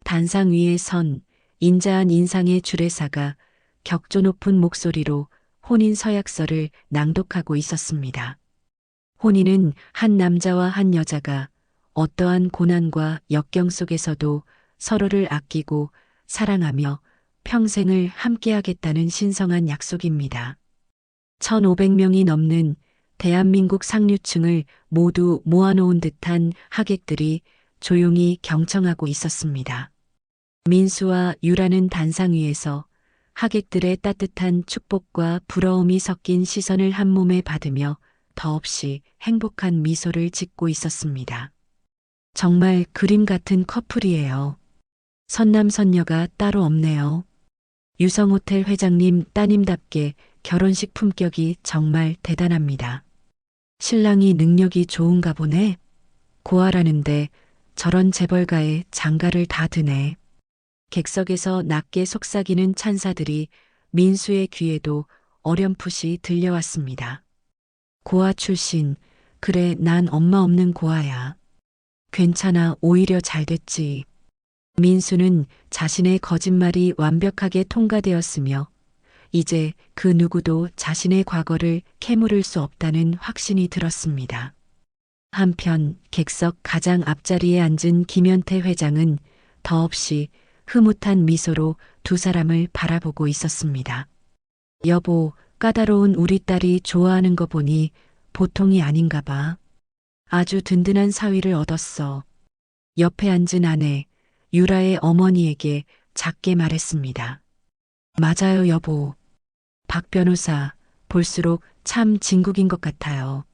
단상 위에 선 인자한 인상의 주례사가 격조 높은 목소리로 혼인 서약서를 낭독하고 있었습니다. 혼인은 한 남자와 한 여자가 어떠한 고난과 역경 속에서도 서로를 아끼고 사랑하며 평생을 함께하겠다는 신성한 약속입니다. 1,500명이 넘는 대한민국 상류층을 모두 모아놓은 듯한 하객들이 조용히 경청하고 있었습니다. 민수와 유라는 단상 위에서 하객들의 따뜻한 축복과 부러움이 섞인 시선을 한 몸에 받으며 더없이 행복한 미소를 짓고 있었습니다. 정말 그림 같은 커플이에요. 선남선녀가 따로 없네요. 유성호텔 회장님 따님답게 결혼식 품격이 정말 대단합니다. 신랑이 능력이 좋은가 보네. 고아라는데 저런 재벌가에 장가를 다 드네. 객석에서 낮게 속삭이는 찬사들이 민수의 귀에도 어렴풋이 들려왔습니다. 고아 출신, 그래 난 엄마 없는 고아야. 괜찮아 오히려 잘 됐지. 민수는 자신의 거짓말이 완벽하게 통과되었으며 이제 그 누구도 자신의 과거를 캐물을 수 없다는 확신이 들었습니다. 한편 객석 가장 앞자리에 앉은 김현태 회장은 더없이 흐뭇한 미소로 두 사람을 바라보고 있었습니다. 여보, 까다로운 우리 딸이 좋아하는 거 보니 보통이 아닌가 봐. 아주 든든한 사위를 얻었어. 옆에 앉은 아내, 유라의 어머니에게 작게 말했습니다. 맞아요, 여보. 박 변호사, 볼수록 참 진국인 것 같아요.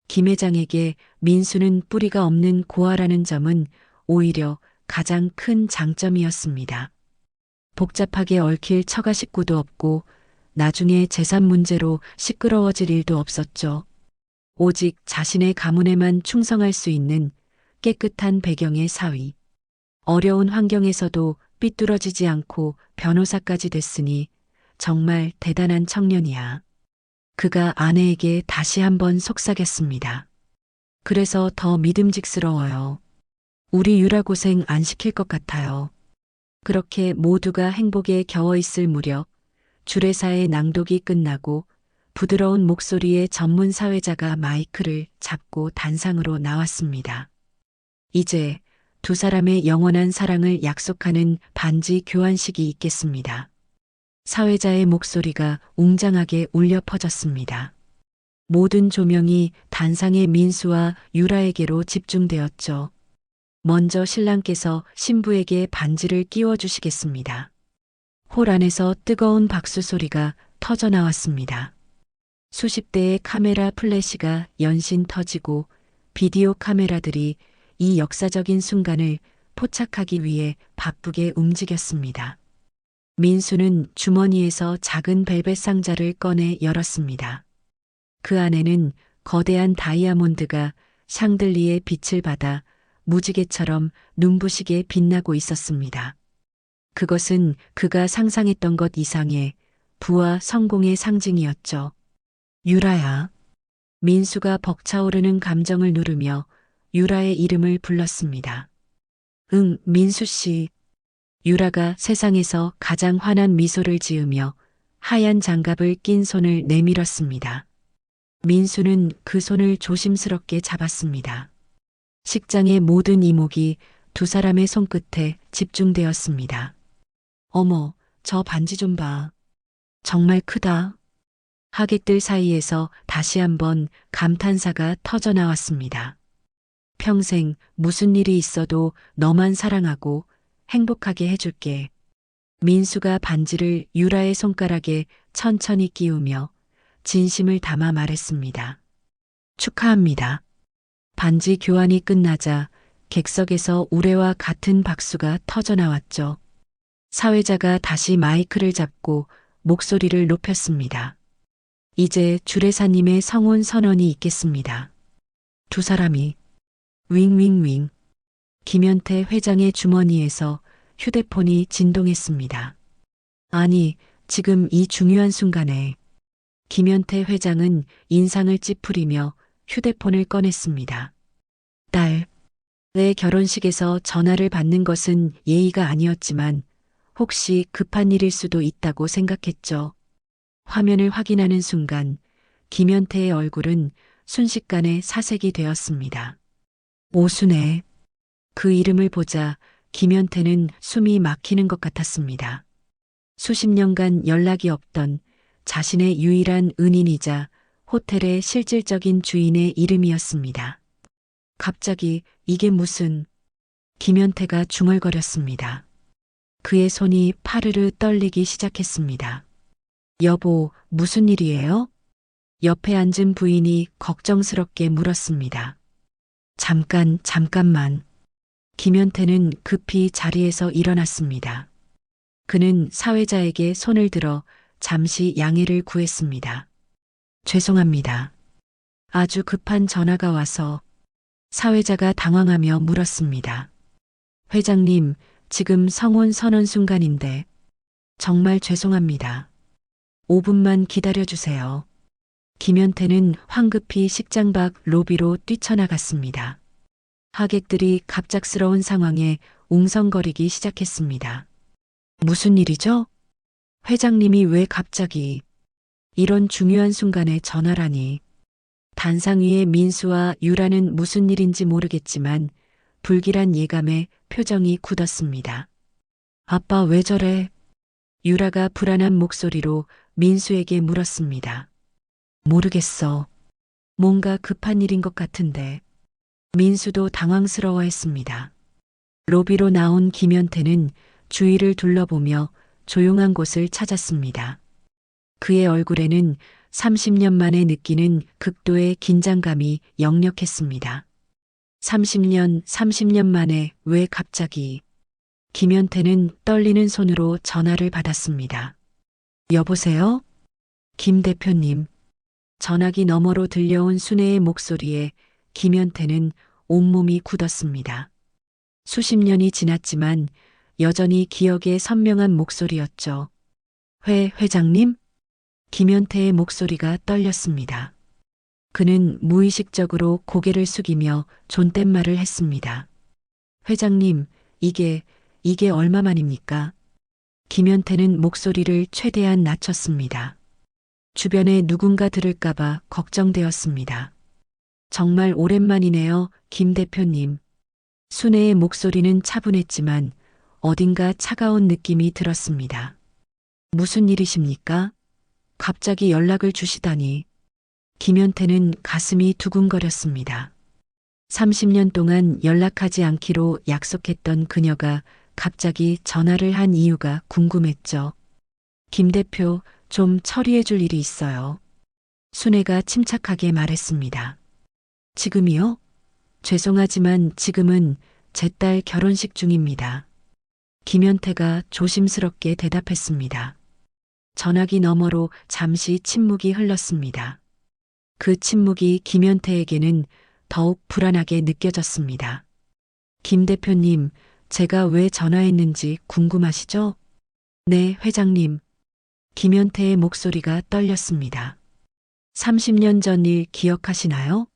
김 회장에게 민수는 뿌리가 없는 고아라는 점은 오히려 가장 큰 장점이었습니다. 복잡하게 얽힐 처가 식구도 없고 나중에 재산 문제로 시끄러워질 일도 없었죠. 오직 자신의 가문에만 충성할 수 있는 깨끗한 배경의 사위. 어려운 환경에서도 삐뚤어지지 않고 변호사까지 됐으니 정말 대단한 청년이야. 그가 아내에게 다시 한번 속삭였습니다. 그래서 더 믿음직스러워요. 우리 유라 고생 안 시킬 것 같아요. 그렇게 모두가 행복에 겨워 있을 무렵 주례사의 낭독이 끝나고 부드러운 목소리의 전문 사회자가 마이크를 잡고 단상으로 나왔습니다. 이제 두 사람의 영원한 사랑을 약속하는 반지 교환식이 있겠습니다. 사회자의 목소리가 웅장하게 울려 퍼졌습니다. 모든 조명이 단상의 민수와 유라에게로 집중되었죠. 먼저 신랑께서 신부에게 반지를 끼워 주시겠습니다. 홀 안에서 뜨거운 박수 소리가 터져 나왔습니다. 수십 대의 카메라 플래시가 연신 터지고 비디오 카메라들이 이 역사적인 순간을 포착하기 위해 바쁘게 움직였습니다. 민수는 주머니에서 작은 벨벳 상자를 꺼내 열었습니다. 그 안에는 거대한 다이아몬드가 샹들리에 빛을 받아 무지개처럼 눈부시게 빛나고 있었습니다. 그것은 그가 상상했던 것 이상의 부와 성공의 상징이었죠. 유라야. 민수가 벅차오르는 감정을 누르며 유라의 이름을 불렀습니다. 응, 민수 씨. 유라가 세상에서 가장 환한 미소를 지으며 하얀 장갑을 낀 손을 내밀었습니다. 민수는 그 손을 조심스럽게 잡았습니다. 식장의 모든 이목이 두 사람의 손끝에 집중되었습니다. 어머, 저 반지 좀 봐. 정말 크다. 하객들 사이에서 다시 한번 감탄사가 터져 나왔습니다. 평생 무슨 일이 있어도 너만 사랑하고 행복하게 해줄게. 민수가 반지를 유라의 손가락에 천천히 끼우며 진심을 담아 말했습니다. 축하합니다. 반지 교환이 끝나자 객석에서 우레와 같은 박수가 터져 나왔죠. 사회자가 다시 마이크를 잡고 목소리를 높였습니다. 이제 주례사님의 성혼 선언이 있겠습니다. 두 사람이 윙윙윙. 김연태 회장의 주머니에서 휴대폰이 진동했습니다. 아니, 지금 이 중요한 순간에 김연태 회장은 인상을 찌푸리며 휴대폰을 꺼냈습니다. 딸의 결혼식에서 전화를 받는 것은 예의가 아니었지만 혹시 급한 일일 수도 있다고 생각했죠. 화면을 확인하는 순간 김연태의 얼굴은 순식간에 사색이 되었습니다. 오순애. 그 이름을 보자 김연태는 숨이 막히는 것 같았습니다. 수십 년간 연락이 없던 자신의 유일한 은인이자 호텔의 실질적인 주인의 이름이었습니다. 갑자기 이게 무슨... 김연태가 중얼거렸습니다. 그의 손이 파르르 떨리기 시작했습니다. 여보, 무슨 일이에요? 옆에 앉은 부인이 걱정스럽게 물었습니다. 잠깐만. 김연태는 급히 자리에서 일어났습니다. 그는 사회자에게 손을 들어 잠시 양해를 구했습니다. 죄송합니다. 아주 급한 전화가 와서. 사회자가 당황하며 물었습니다. 회장님, 지금 성혼 선언 순간인데 정말 죄송합니다. 5분만 기다려주세요. 김연태는 황급히 식장 밖 로비로 뛰쳐나갔습니다. 하객들이 갑작스러운 상황에 웅성거리기 시작했습니다. 무슨 일이죠? 회장님이 왜 갑자기 이런 중요한 순간에 전화라니. 단상 위에 민수와 유라는 무슨 일인지 모르겠지만 불길한 예감에 표정이 굳었습니다. 아빠 왜 저래? 유라가 불안한 목소리로 민수에게 물었습니다. 모르겠어. 뭔가 급한 일인 것 같은데. 민수도 당황스러워했습니다. 로비로 나온 김연태는 주위를 둘러보며 조용한 곳을 찾았습니다. 그의 얼굴에는 30년 만에 느끼는 극도의 긴장감이 역력했습니다. 30년 만에 왜 갑자기... 김연태는 떨리는 손으로 전화를 받았습니다. 여보세요? 김 대표님. 전화기 너머로 들려온 순애의 목소리에 김연태는 온몸이 굳었습니다. 수십 년이 지났지만 여전히 기억에 선명한 목소리였죠. 회장님? 김연태의 목소리가 떨렸습니다. 그는 무의식적으로 고개를 숙이며 존댓말을 했습니다. 회장님, 이게 얼마만입니까? 김연태는 목소리를 최대한 낮췄습니다. 주변에 누군가 들을까봐 걱정되었습니다. 정말 오랜만이네요, 김 대표님. 순애의 목소리는 차분했지만 어딘가 차가운 느낌이 들었습니다. 무슨 일이십니까? 갑자기 연락을 주시다니. 김연태는 가슴이 두근거렸습니다. 30년 동안 연락하지 않기로 약속했던 그녀가 갑자기 전화를 한 이유가 궁금했죠. 김 대표, 좀 처리해 줄 일이 있어요. 순애가 침착하게 말했습니다. 지금이요? 죄송하지만 지금은 제 딸 결혼식 중입니다. 김현태가 조심스럽게 대답했습니다. 전화기 너머로 잠시 침묵이 흘렀습니다. 그 침묵이 김현태에게는 더욱 불안하게 느껴졌습니다. 김 대표님, 제가 왜 전화했는지 궁금하시죠? 네, 회장님. 김현태의 목소리가 떨렸습니다. 30년 전 일 기억하시나요?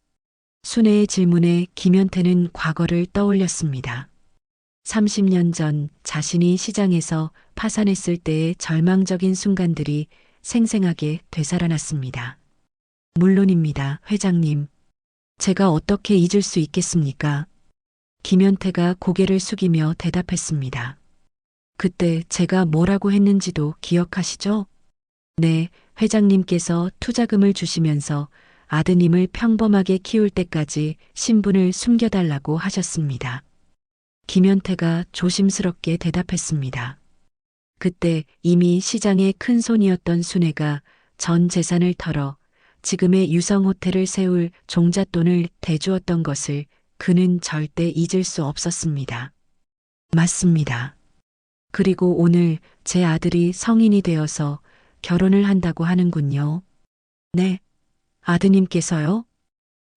순애의 질문에 김현태는 과거를 떠올렸습니다. 30년 전 자신이 시장에서 파산했을 때의 절망적인 순간들이 생생하게 되살아났습니다. 물론입니다, 회장님. 제가 어떻게 잊을 수 있겠습니까? 김현태가 고개를 숙이며 대답했습니다. 그때 제가 뭐라고 했는지도 기억하시죠? 네, 회장님께서 투자금을 주시면서 아드님을 평범하게 키울 때까지 신분을 숨겨달라고 하셨습니다. 김현태가 조심스럽게 대답했습니다. 그때 이미 시장의 큰 손이었던 순애가 전 재산을 털어 지금의 유성호텔을 세울 종잣돈을 대주었던 것을 그는 절대 잊을 수 없었습니다. 맞습니다. 그리고 오늘 제 아들이 성인이 되어서 결혼을 한다고 하는군요. 네, 아드님께서요?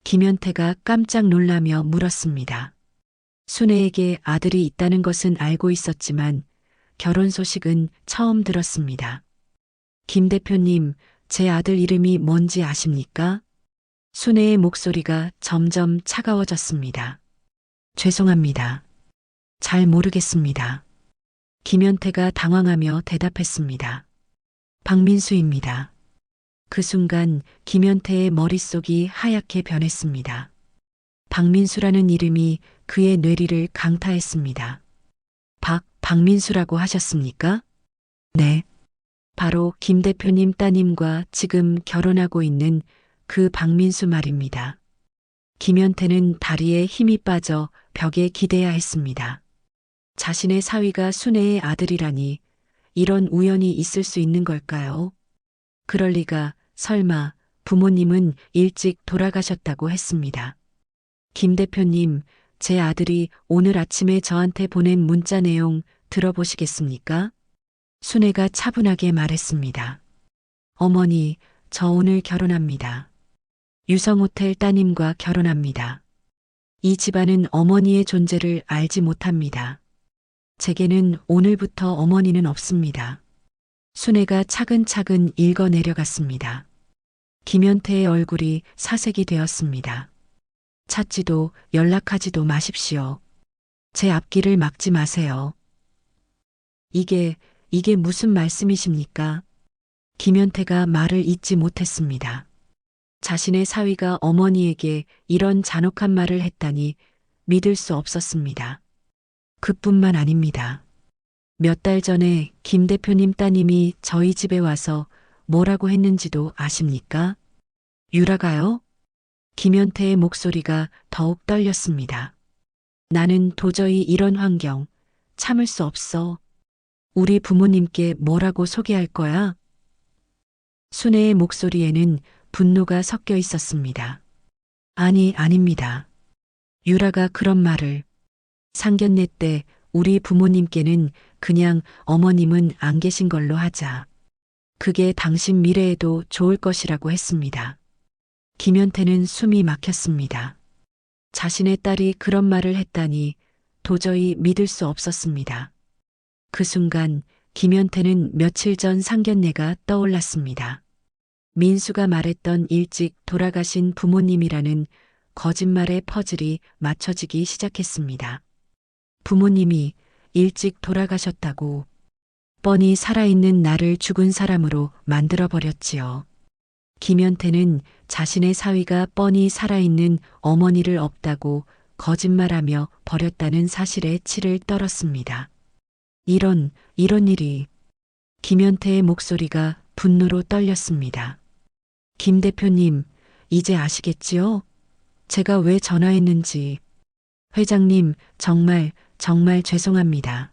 김현태가 깜짝 놀라며 물었습니다. 순애에게 아들이 있다는 것은 알고 있었지만 결혼 소식은 처음 들었습니다. 김 대표님, 제 아들 이름이 뭔지 아십니까? 순애의 목소리가 점점 차가워졌습니다. 죄송합니다. 잘 모르겠습니다. 김현태가 당황하며 대답했습니다. 박민수입니다. 그 순간 김현태의 머릿속이 하얗게 변했습니다. 박민수라는 이름이 그의 뇌리를 강타했습니다. 박민수라고 하셨습니까? 네. 바로 김 대표님 따님과 지금 결혼하고 있는 그 박민수 말입니다. 김현태는 다리에 힘이 빠져 벽에 기대야 했습니다. 자신의 사위가 순애의 아들이라니 이런 우연이 있을 수 있는 걸까요? 그럴 리가, 설마 부모님은 일찍 돌아가셨다고 했습니다. 김 대표님, 제 아들이 오늘 아침에 저한테 보낸 문자 내용 들어보시겠습니까? 순애가 차분하게 말했습니다. 어머니, 저 오늘 결혼합니다. 유성호텔 따님과 결혼합니다. 이 집안은 어머니의 존재를 알지 못합니다. 제게는 오늘부터 어머니는 없습니다. 순애가 차근차근 읽어 내려갔습니다. 김현태의 얼굴이 사색이 되었습니다. 찾지도 연락하지도 마십시오. 제 앞길을 막지 마세요. 이게 무슨 말씀이십니까? 김현태가 말을 잇지 못했습니다. 자신의 사위가 어머니에게 이런 잔혹한 말을 했다니 믿을 수 없었습니다. 그뿐만 아닙니다. 몇 달 전에 김 대표님 따님이 저희 집에 와서 뭐라고 했는지도 아십니까? 유라가요? 김현태의 목소리가 더욱 떨렸습니다. 나는 도저히 이런 환경 참을 수 없어. 우리 부모님께 뭐라고 소개할 거야? 순애의 목소리에는 분노가 섞여 있었습니다. 아닙니다. 유라가 그런 말을. 상견례 때 우리 부모님께는 그냥 어머님은 안 계신 걸로 하자. 그게 당신 미래에도 좋을 것이라고 했습니다. 김현태는 숨이 막혔습니다. 자신의 딸이 그런 말을 했다니 도저히 믿을 수 없었습니다. 그 순간 김현태는 며칠 전 상견례가 떠올랐습니다. 민수가 말했던 일찍 돌아가신 부모님이라는 거짓말의 퍼즐이 맞춰지기 시작했습니다. 부모님이 일찍 돌아가셨다고, 뻔히 살아있는 나를 죽은 사람으로 만들어버렸지요. 김현태는 자신의 사위가 뻔히 살아있는 어머니를 없다고 거짓말하며 버렸다는 사실에 치를 떨었습니다. 이런 일이. 김현태의 목소리가 분노로 떨렸습니다. 김 대표님, 이제 아시겠지요? 제가 왜 전화했는지. 회장님, 정말 죄송합니다.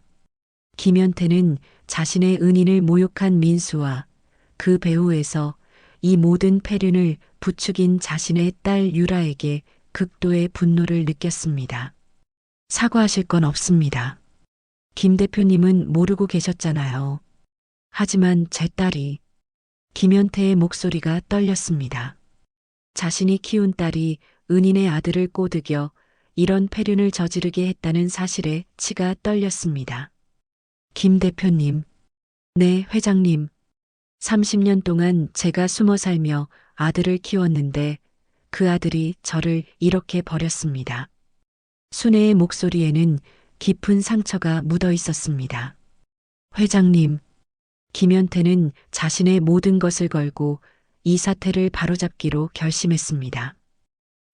김연태는 자신의 은인을 모욕한 민수와 그 배후에서 이 모든 패륜을 부추긴 자신의 딸 유라에게 극도의 분노를 느꼈습니다. 사과하실 건 없습니다. 김 대표님은 모르고 계셨잖아요. 하지만 제 딸이. 김연태의 목소리가 떨렸습니다. 자신이 키운 딸이 은인의 아들을 꼬드겨 이런 패륜을 저지르게 했다는 사실에 치가 떨렸습니다. 김 대표님. 네, 회장님. 30년 동안 제가 숨어 살며 아들을 키웠는데 그 아들이 저를 이렇게 버렸습니다. 순애의 목소리에는 깊은 상처가 묻어 있었습니다. 회장님. 김연태는 자신의 모든 것을 걸고 이 사태를 바로잡기로 결심했습니다.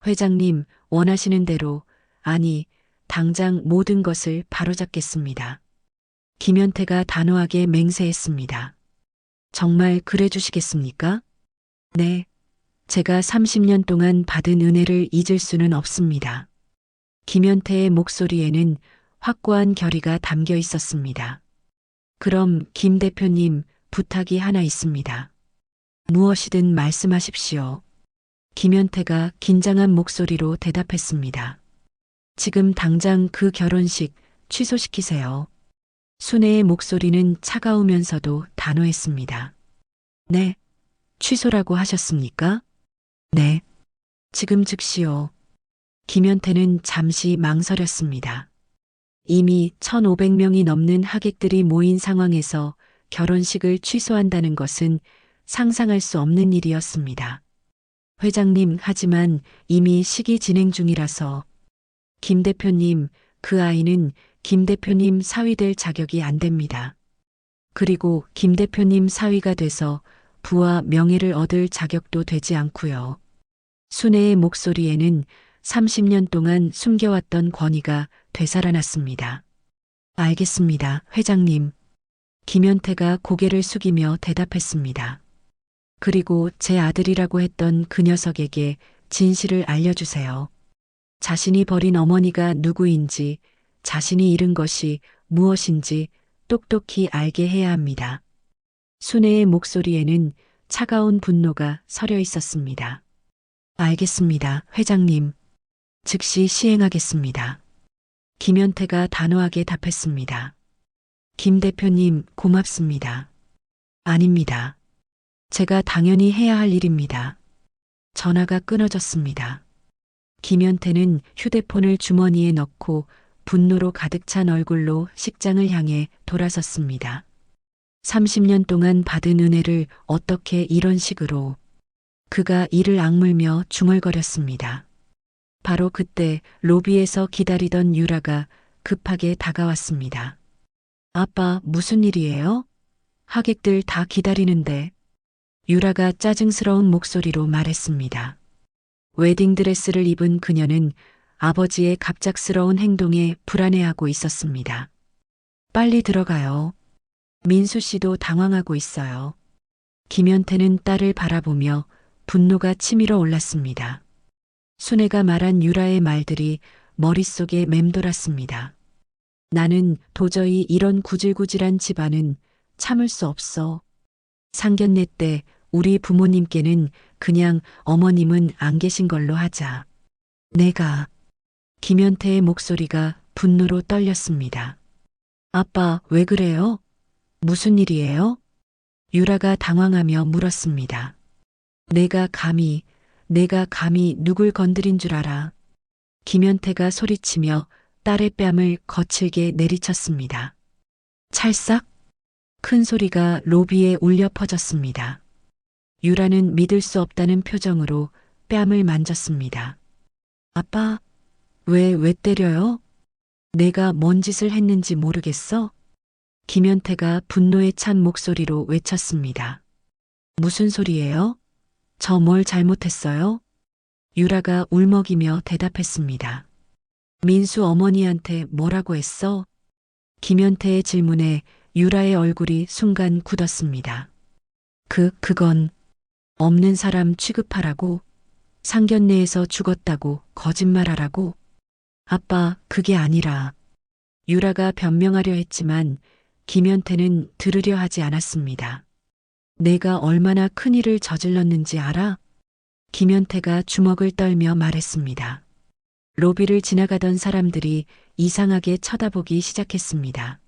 회장님, 원하시는 대로, 아니, 당장 모든 것을 바로잡겠습니다. 김연태가 단호하게 맹세했습니다. 정말 그래 주시겠습니까? 네. 제가 30년 동안 받은 은혜를 잊을 수는 없습니다. 김연태의 목소리에는 확고한 결의가 담겨 있었습니다. 그럼 김 대표님, 부탁이 하나 있습니다. 무엇이든 말씀하십시오. 김연태가 긴장한 목소리로 대답했습니다. 지금 당장 그 결혼식 취소시키세요. 순애의 목소리는 차가우면서도 단호했습니다. 네. 취소라고 하셨습니까? 네. 지금 즉시요. 김연태는 잠시 망설였습니다. 이미 1,500명이 넘는 하객들이 모인 상황에서 결혼식을 취소한다는 것은 상상할 수 없는 일이었습니다. 회장님, 하지만 이미 식이 진행 중이라서. 김 대표님, 그 아이는 김 대표님 사위 될 자격이 안 됩니다. 그리고 김 대표님 사위가 돼서 부와 명예를 얻을 자격도 되지 않고요. 순애의 목소리에는 30년 동안 숨겨왔던 권위가 되살아났습니다. 알겠습니다, 회장님. 김연태가 고개를 숙이며 대답했습니다. 그리고 제 아들이라고 했던 그 녀석에게 진실을 알려주세요. 자신이 버린 어머니가 누구인지, 자신이 잃은 것이 무엇인지 똑똑히 알게 해야 합니다. 순애의 목소리에는 차가운 분노가 서려 있었습니다. 알겠습니다, 회장님. 즉시 시행하겠습니다. 김연태가 단호하게 답했습니다. 김 대표님, 고맙습니다. 아닙니다. 제가 당연히 해야 할 일입니다. 전화가 끊어졌습니다. 김연태는 휴대폰을 주머니에 넣고 분노로 가득 찬 얼굴로 식장을 향해 돌아섰습니다. 30년 동안 받은 은혜를 어떻게 이런 식으로. 그가 이를 악물며 중얼거렸습니다. 바로 그때 로비에서 기다리던 유라가 급하게 다가왔습니다. 아빠, 무슨 일이에요? 하객들 다 기다리는데. 유라가 짜증스러운 목소리로 말했습니다. 웨딩드레스를 입은 그녀는 아버지의 갑작스러운 행동에 불안해하고 있었습니다. 빨리 들어가요. 민수 씨도 당황하고 있어요. 김연태는 딸을 바라보며 분노가 치밀어 올랐습니다. 순애가 말한 유라의 말들이 머릿속에 맴돌았습니다. 나는 도저히 이런 구질구질한 집안은 참을 수 없어. 상견례 때 우리 부모님께는 그냥 어머님은 안 계신 걸로 하자. 내가. 김연태의 목소리가 분노로 떨렸습니다. 아빠, 왜 그래요? 무슨 일이에요? 유라가 당황하며 물었습니다. 내가 감히 누굴 건드린 줄 알아. 김연태가 소리치며 딸의 뺨을 거칠게 내리쳤습니다. 찰싹? 큰 소리가 로비에 울려 퍼졌습니다. 유라는 믿을 수 없다는 표정으로 뺨을 만졌습니다. 아빠, 왜 때려요? 내가 뭔 짓을 했는지 모르겠어? 김연태가 분노에 찬 목소리로 외쳤습니다. 무슨 소리예요? 저 뭘 잘못했어요? 유라가 울먹이며 대답했습니다. 민수 어머니한테 뭐라고 했어? 김연태의 질문에 유라의 얼굴이 순간 굳었습니다. 그건 없는 사람 취급하라고. 상견례에서 죽었다고 거짓말하라고? 아빠, 그게 아니라. 유라가 변명하려 했지만 김연태는 들으려 하지 않았습니다. 내가 얼마나 큰일을 저질렀는지 알아? 김연태가 주먹을 떨며 말했습니다. 로비를 지나가던 사람들이 이상하게 쳐다보기 시작했습니다.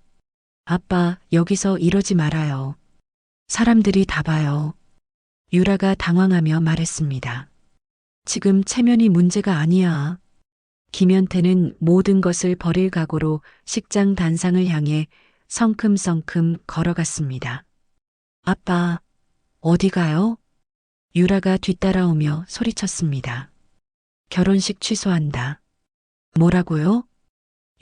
아빠, 여기서 이러지 말아요. 사람들이 다 봐요. 유라가 당황하며 말했습니다. 지금 체면이 문제가 아니야. 김연태는 모든 것을 버릴 각오로 식장 단상을 향해 성큼성큼 걸어갔습니다. 아빠, 어디 가요? 유라가 뒤따라오며 소리쳤습니다. 결혼식 취소한다. 뭐라고요?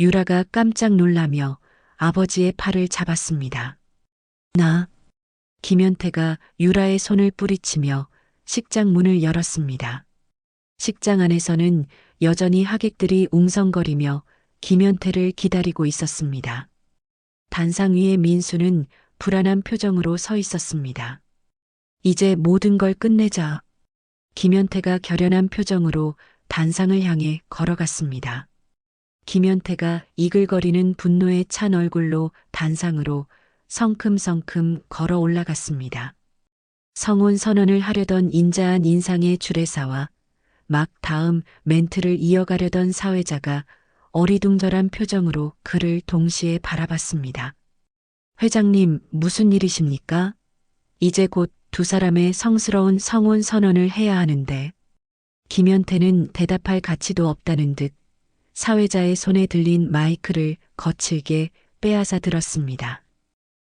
유라가 깜짝 놀라며 아버지의 팔을 잡았습니다. 나. 김연태가 유라의 손을 뿌리치며 식장 문을 열었습니다. 식장 안에서는 여전히 하객들이 웅성거리며 김연태를 기다리고 있었습니다. 단상 위에 민수는 불안한 표정으로 서 있었습니다. 이제 모든 걸 끝내자. 김연태가 결연한 표정으로 단상을 향해 걸어갔습니다. 김연태가 이글거리는 분노에 찬 얼굴로 단상으로 성큼성큼 걸어 올라갔습니다. 성혼 선언을 하려던 인자한 인상의 주례사와 막 다음 멘트를 이어가려던 사회자가 어리둥절한 표정으로 그를 동시에 바라봤습니다. 회장님, 무슨 일이십니까? 이제 곧 두 사람의 성스러운 성혼 선언을 해야 하는데. 김연태는 대답할 가치도 없다는 듯 사회자의 손에 들린 마이크를 거칠게 빼앗아 들었습니다.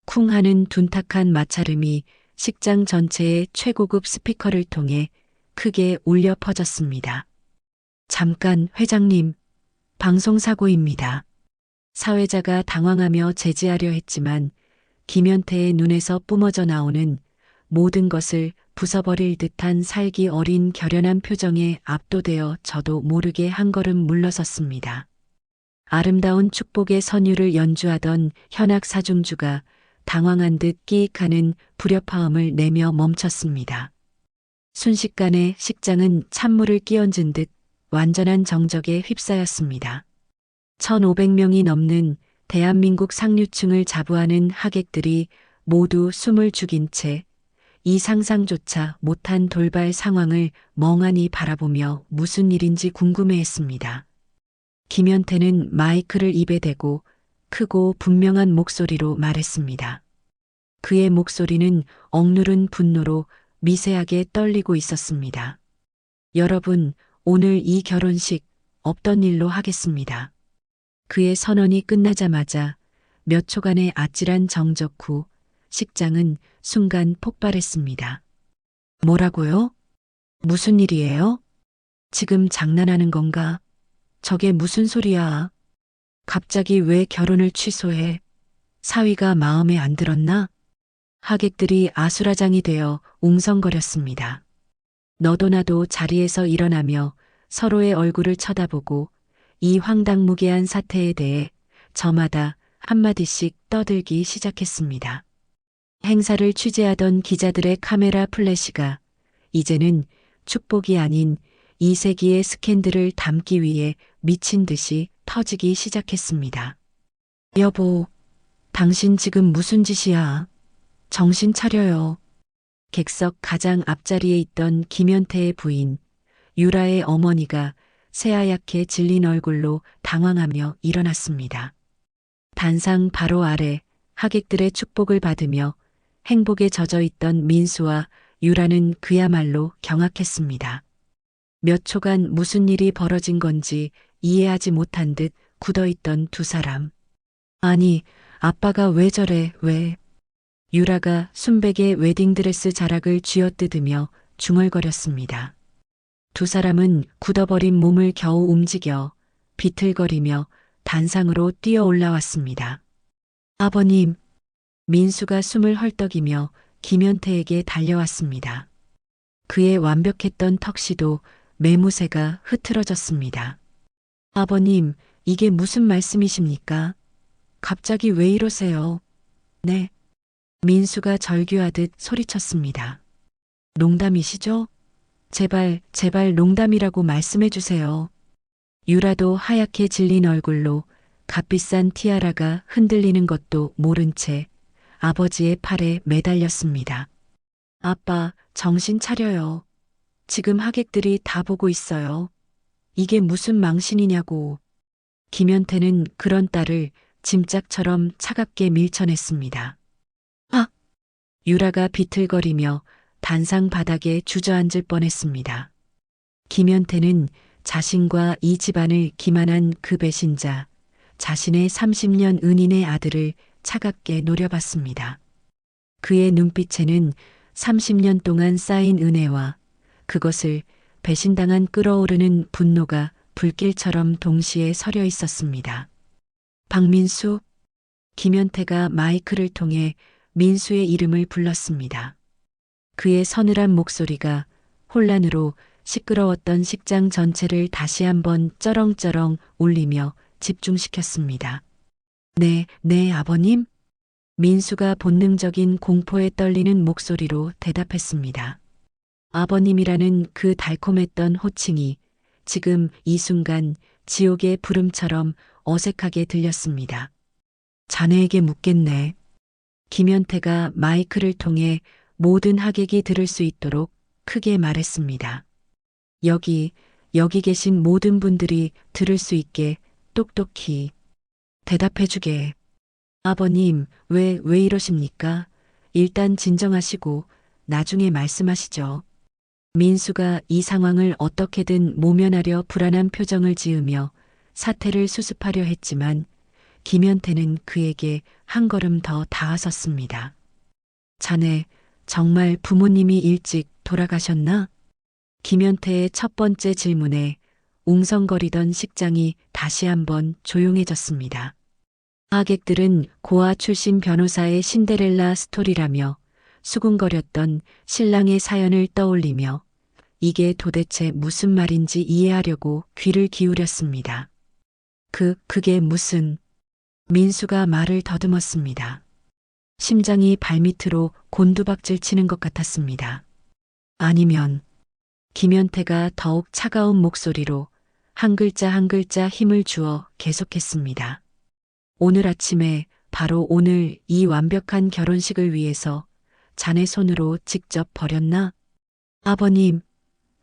쿵 하는 둔탁한 마찰음이 식장 전체의 최고급 스피커를 통해 크게 울려 퍼졌습니다. 잠깐, 회장님. 방송사고입니다. 사회자가 당황하며 제지하려 했지만 김연태의 눈에서 뿜어져 나오는 모든 것을 부숴버릴 듯한 살기 어린 결연한 표정에 압도되어 저도 모르게 한 걸음 물러섰습니다. 아름다운 축복의 선율을 연주하던 현악 사중주가 당황한 듯 끼익하는 불협화음을 내며 멈췄습니다. 순식간에 식장은 찬물을 끼얹은 듯 완전한 정적에 휩싸였습니다. 1,500명이 넘는 대한민국 상류층을 자부하는 하객들이 모두 숨을 죽인 채 이 상상조차 못한 돌발 상황을 멍하니 바라보며 무슨 일인지 궁금해했습니다. 김연태는 마이크를 입에 대고 크고 분명한 목소리로 말했습니다. 그의 목소리는 억누른 분노로 미세하게 떨리고 있었습니다. 여러분, 오늘 이 결혼식 없던 일로 하겠습니다. 그의 선언이 끝나자마자 몇 초간의 아찔한 정적 후 식장은 순간 폭발했습니다. 뭐라고요? 무슨 일이에요? 지금 장난하는 건가? 저게 무슨 소리야? 갑자기 왜 결혼을 취소해? 사위가 마음에 안 들었나? 하객들이 아수라장이 되어 웅성거렸습니다. 너도 나도 자리에서 일어나며 서로의 얼굴을 쳐다보고 이 황당무계한 사태에 대해 저마다 한마디씩 떠들기 시작했습니다. 행사를 취재하던 기자들의 카메라 플래시가 이제는 축복이 아닌 이 세기의 스캔들을 담기 위해 미친 듯이 터지기 시작했습니다. 여보, 당신 지금 무슨 짓이야? 정신 차려요. 객석 가장 앞자리에 있던 김연태의 부인, 유라의 어머니가 새하얗게 질린 얼굴로 당황하며 일어났습니다. 단상 바로 아래 하객들의 축복을 받으며 행복에 젖어 있던 민수와 유라는 그야말로 경악했습니다. 몇 초간 무슨 일이 벌어진 건지 이해하지 못한 듯 굳어있던 두 사람. 아니, 아빠가 왜 저래, 왜? 유라가 순백의 웨딩드레스 자락을 쥐어뜯으며 중얼거렸습니다. 두 사람은 굳어버린 몸을 겨우 움직여 비틀거리며 단상으로 뛰어 올라왔습니다. 아버님, 민수가 숨을 헐떡이며 김연태에게 달려왔습니다. 그의 완벽했던 턱시도 매무새가 흐트러졌습니다. 아버님, 이게 무슨 말씀이십니까? 갑자기 왜 이러세요? 네. 민수가 절규하듯 소리쳤습니다. 농담이시죠? 제발, 제발 농담이라고 말씀해 주세요. 유라도 하얗게 질린 얼굴로 값비싼 티아라가 흔들리는 것도 모른 채 아버지의 팔에 매달렸습니다. 아빠, 정신 차려요. 지금 하객들이 다 보고 있어요. 이게 무슨 망신이냐고. 김연태는 그런 딸을 짐짝처럼 차갑게 밀쳐냈습니다. 아! 유라가 비틀거리며 단상 바닥에 주저앉을 뻔했습니다. 김연태는 자신과 이 집안을 기만한 그 배신자, 자신의 30년 은인의 아들을 차갑게 노려봤습니다. 그의 눈빛에는 30년 동안 쌓인 은혜와 그것을 배신당한 끓어오르는 분노가 불길처럼 동시에 서려 있었습니다. 박민수, 김연태가 마이크를 통해 민수의 이름을 불렀습니다. 그의 서늘한 목소리가 혼란으로 시끄러웠던 식장 전체를 다시 한번 쩌렁쩌렁 울리며 집중시켰습니다. 네, 네, 아버님? 민수가 본능적인 공포에 떨리는 목소리로 대답했습니다. 아버님이라는 그 달콤했던 호칭이 지금 이 순간 지옥의 부름처럼 어색하게 들렸습니다. 자네에게 묻겠네. 김연태가 마이크를 통해 모든 하객이 들을 수 있도록 크게 말했습니다. 여기 계신 모든 분들이 들을 수 있게 똑똑히 대답해주게. 아버님, 왜 이러십니까? 일단 진정하시고 나중에 말씀하시죠. 민수가 이 상황을 어떻게든 모면하려 불안한 표정을 지으며 사태를 수습하려 했지만 김연태는 그에게 한 걸음 더 다가섰습니다. 자네, 정말 부모님이 일찍 돌아가셨나? 김연태의 첫 번째 질문에 웅성거리던 식장이 다시 한번 조용해졌습니다. 하객들은 고아 출신 변호사의 신데렐라 스토리라며 수군거렸던 신랑의 사연을 떠올리며 이게 도대체 무슨 말인지 이해하려고 귀를 기울였습니다. 그게 무슨... 민수가 말을 더듬었습니다. 심장이 발밑으로 곤두박질 치는 것 같았습니다. 아니면... 김연태가 더욱 차가운 목소리로 한 글자 한 글자 힘을 주어 계속했습니다. 오늘 아침에 바로 오늘 이 완벽한 결혼식을 위해서 자네 손으로 직접 버렸나? 아버님,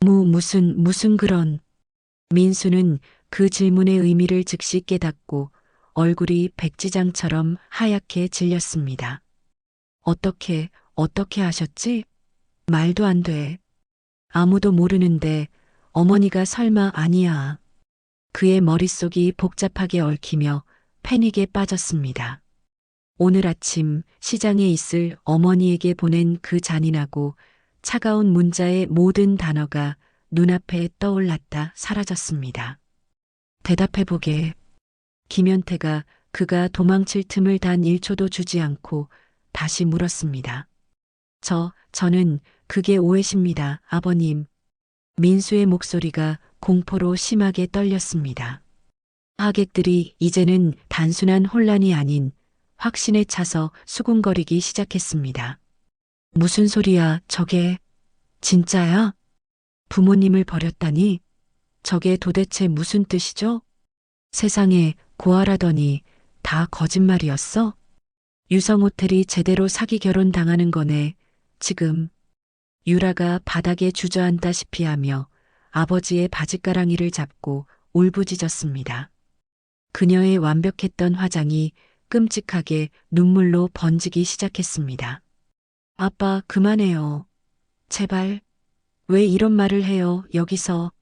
무슨 그런... 민수는 그 질문의 의미를 즉시 깨닫고 얼굴이 백지장처럼 하얗게 질렸습니다. 어떻게 하셨지? 말도 안 돼. 아무도 모르는데 어머니가 설마 아니야. 그의 머릿속이 복잡하게 얽히며 패닉에 빠졌습니다. 오늘 아침 시장에 있을 어머니에게 보낸 그 잔인하고 차가운 문자의 모든 단어가 눈앞에 떠올랐다 사라졌습니다. 대답해보게. 김연태가 그가 도망칠 틈을 단 1초도 주지 않고 다시 물었습니다. 저는 그게 오해십니다, 아버님. 민수의 목소리가 공포로 심하게 떨렸습니다. 하객들이 이제는 단순한 혼란이 아닌 확신에 차서 수군거리기 시작했습니다. 무슨 소리야, 저게? 진짜야? 부모님을 버렸다니? 저게 도대체 무슨 뜻이죠? 세상에 고아라더니 다 거짓말이었어? 유성호텔이 제대로 사기 결혼 당하는 거네, 지금. 유라가 바닥에 주저앉다시피 하며 아버지의 바짓가랑이를 잡고 울부짖었습니다. 그녀의 완벽했던 화장이 끔찍하게 눈물로 번지기 시작했습니다. 아빠, 그만해요. 제발. 왜 이런 말을 해요, 여기서.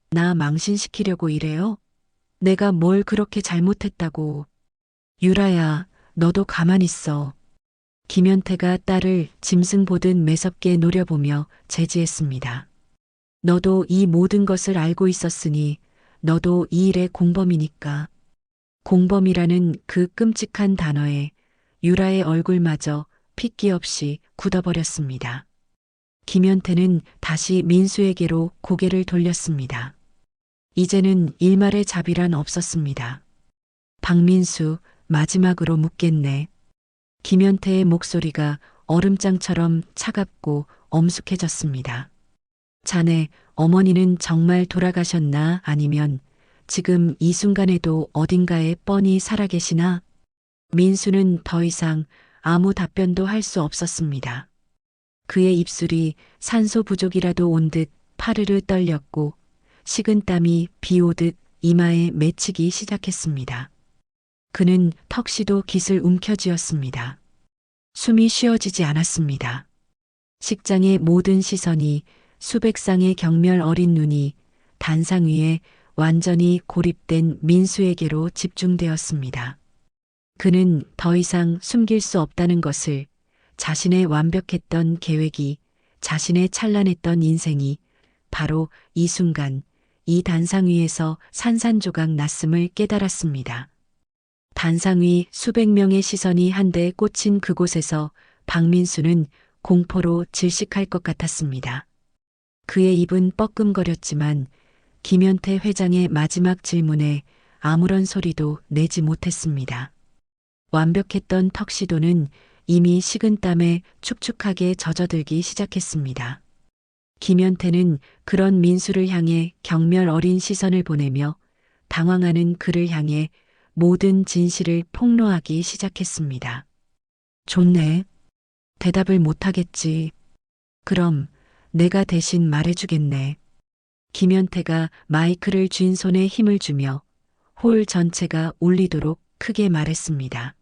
나 망신시키려고 이래요? 내가 뭘 그렇게 잘못했다고. 유라야, 너도 가만히 있어. 김연태가 딸을 짐승 보듯 매섭게 노려보며 제지했습니다. 너도 이 모든 것을 알고 있었으니 너도 이 일의 공범이니까. 공범이라는 그 끔찍한 단어에 유라의 얼굴마저 핏기 없이 굳어버렸습니다. 김연태는 다시 민수에게로 고개를 돌렸습니다. 이제는 일말의 자비란 없었습니다. 박민수, 마지막으로 묻겠네. 김연태의 목소리가 얼음장처럼 차갑고 엄숙해졌습니다. 자네 어머니는 정말 돌아가셨나 아니면 지금 이 순간에도 어딘가에 뻔히 살아계시나? 민수는 더 이상 아무 답변도 할 수 없었습니다. 그의 입술이 산소 부족이라도 온 듯 파르르 떨렸고 식은땀이 비 오듯 이마에 맺히기 시작했습니다. 그는 턱시도 깃을 움켜쥐었습니다. 숨이 쉬어지지 않았습니다. 식장의 모든 시선이 수백 쌍의 경멸 어린 눈이 단상 위에 완전히 고립된 민수에게로 집중되었습니다. 그는 더 이상 숨길 수 없다는 것을, 자신의 완벽했던 계획이, 자신의 찬란했던 인생이 바로 이 순간 이 단상 위에서 산산조각 났음을 깨달았습니다. 단상 위 수백 명의 시선이 한데 꽂힌 그곳에서 박민수는 공포로 질식할 것 같았습니다. 그의 입은 뻐끔거렸지만 김현태 회장의 마지막 질문에 아무런 소리도 내지 못했습니다. 완벽했던 턱시도는 이미 식은땀에 축축하게 젖어들기 시작했습니다. 김현태는 그런 민수를 향해 경멸 어린 시선을 보내며 당황하는 그를 향해 모든 진실을 폭로하기 시작했습니다. 좋네. 대답을 못하겠지. 그럼 내가 대신 말해주겠네. 김현태가 마이크를 쥔 손에 힘을 주며 홀 전체가 울리도록 크게 말했습니다.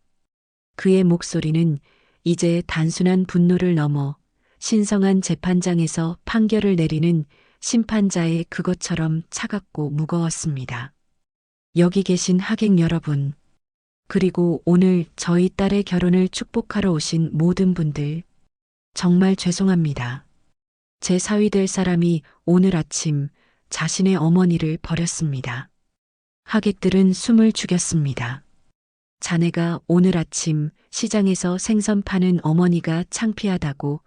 그의 목소리는 이제 단순한 분노를 넘어 신성한 재판장에서 판결을 내리는 심판자의 그것처럼 차갑고 무거웠습니다. 여기 계신 하객 여러분, 그리고 오늘 저희 딸의 결혼을 축복하러 오신 모든 분들, 정말 죄송합니다. 제 사위 될 사람이 오늘 아침 자신의 어머니를 버렸습니다. 하객들은 숨을 죽였습니다. 자네가 오늘 아침 시장에서 생선 파는 어머니가 창피하다고,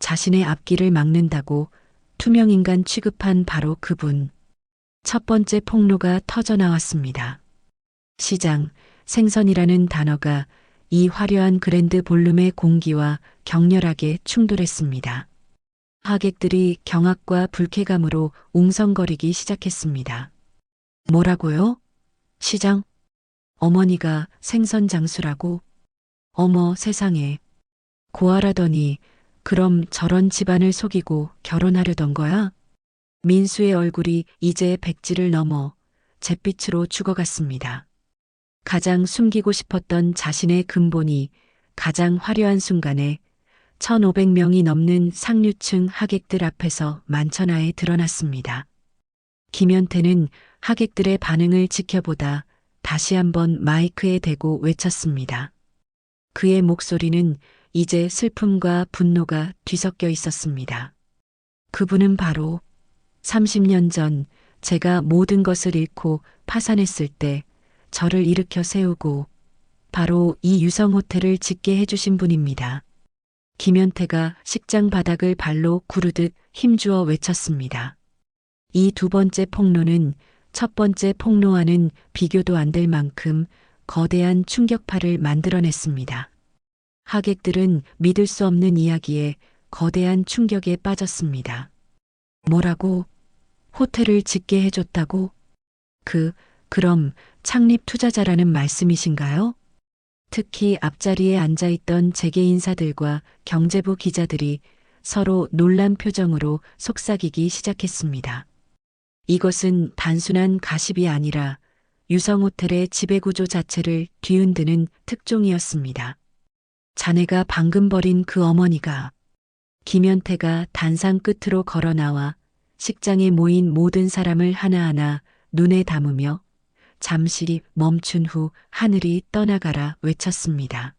자신의 앞길을 막는다고 투명인간 취급한 바로 그분. 첫 번째 폭로가 터져 나왔습니다. 시장, 생선이라는 단어가 이 화려한 그랜드 볼룸의 공기와 격렬하게 충돌했습니다. 하객들이 경악과 불쾌감으로 웅성거리기 시작했습니다. 뭐라고요? 시장? 어머니가 생선 장수라고? 어머 세상에. 고아라더니 그럼 저런 집안을 속이고 결혼하려던 거야? 민수의 얼굴이 이제 백지를 넘어 잿빛으로 죽어갔습니다. 가장 숨기고 싶었던 자신의 근본이 가장 화려한 순간에 1,500명이 넘는 상류층 하객들 앞에서 만천하에 드러났습니다. 김현태는 하객들의 반응을 지켜보다 다시 한번 마이크에 대고 외쳤습니다. 그의 목소리는 이제 슬픔과 분노가 뒤섞여 있었습니다. 그분은 바로 30년 전 제가 모든 것을 잃고 파산했을 때 저를 일으켜 세우고 바로 이 유성호텔을 짓게 해주신 분입니다. 김현태가 식장 바닥을 발로 구르듯 힘주어 외쳤습니다. 이 두 번째 폭로는 첫 번째 폭로와는 비교도 안 될 만큼 거대한 충격파를 만들어냈습니다. 하객들은 믿을 수 없는 이야기에 거대한 충격에 빠졌습니다. 뭐라고? 호텔을 짓게 해줬다고? 그럼 창립 투자자라는 말씀이신가요? 특히 앞자리에 앉아있던 재계 인사들과 경제부 기자들이 서로 놀란 표정으로 속삭이기 시작했습니다. 이것은 단순한 가십이 아니라 유성호텔의 지배구조 자체를 뒤흔드는 특종이었습니다. 자네가 방금 버린 그 어머니가. 김현태가 단상 끝으로 걸어 나와 식장에 모인 모든 사람을 하나하나 눈에 담으며 잠시 멈춘 후 하늘이 떠나가라 외쳤습니다.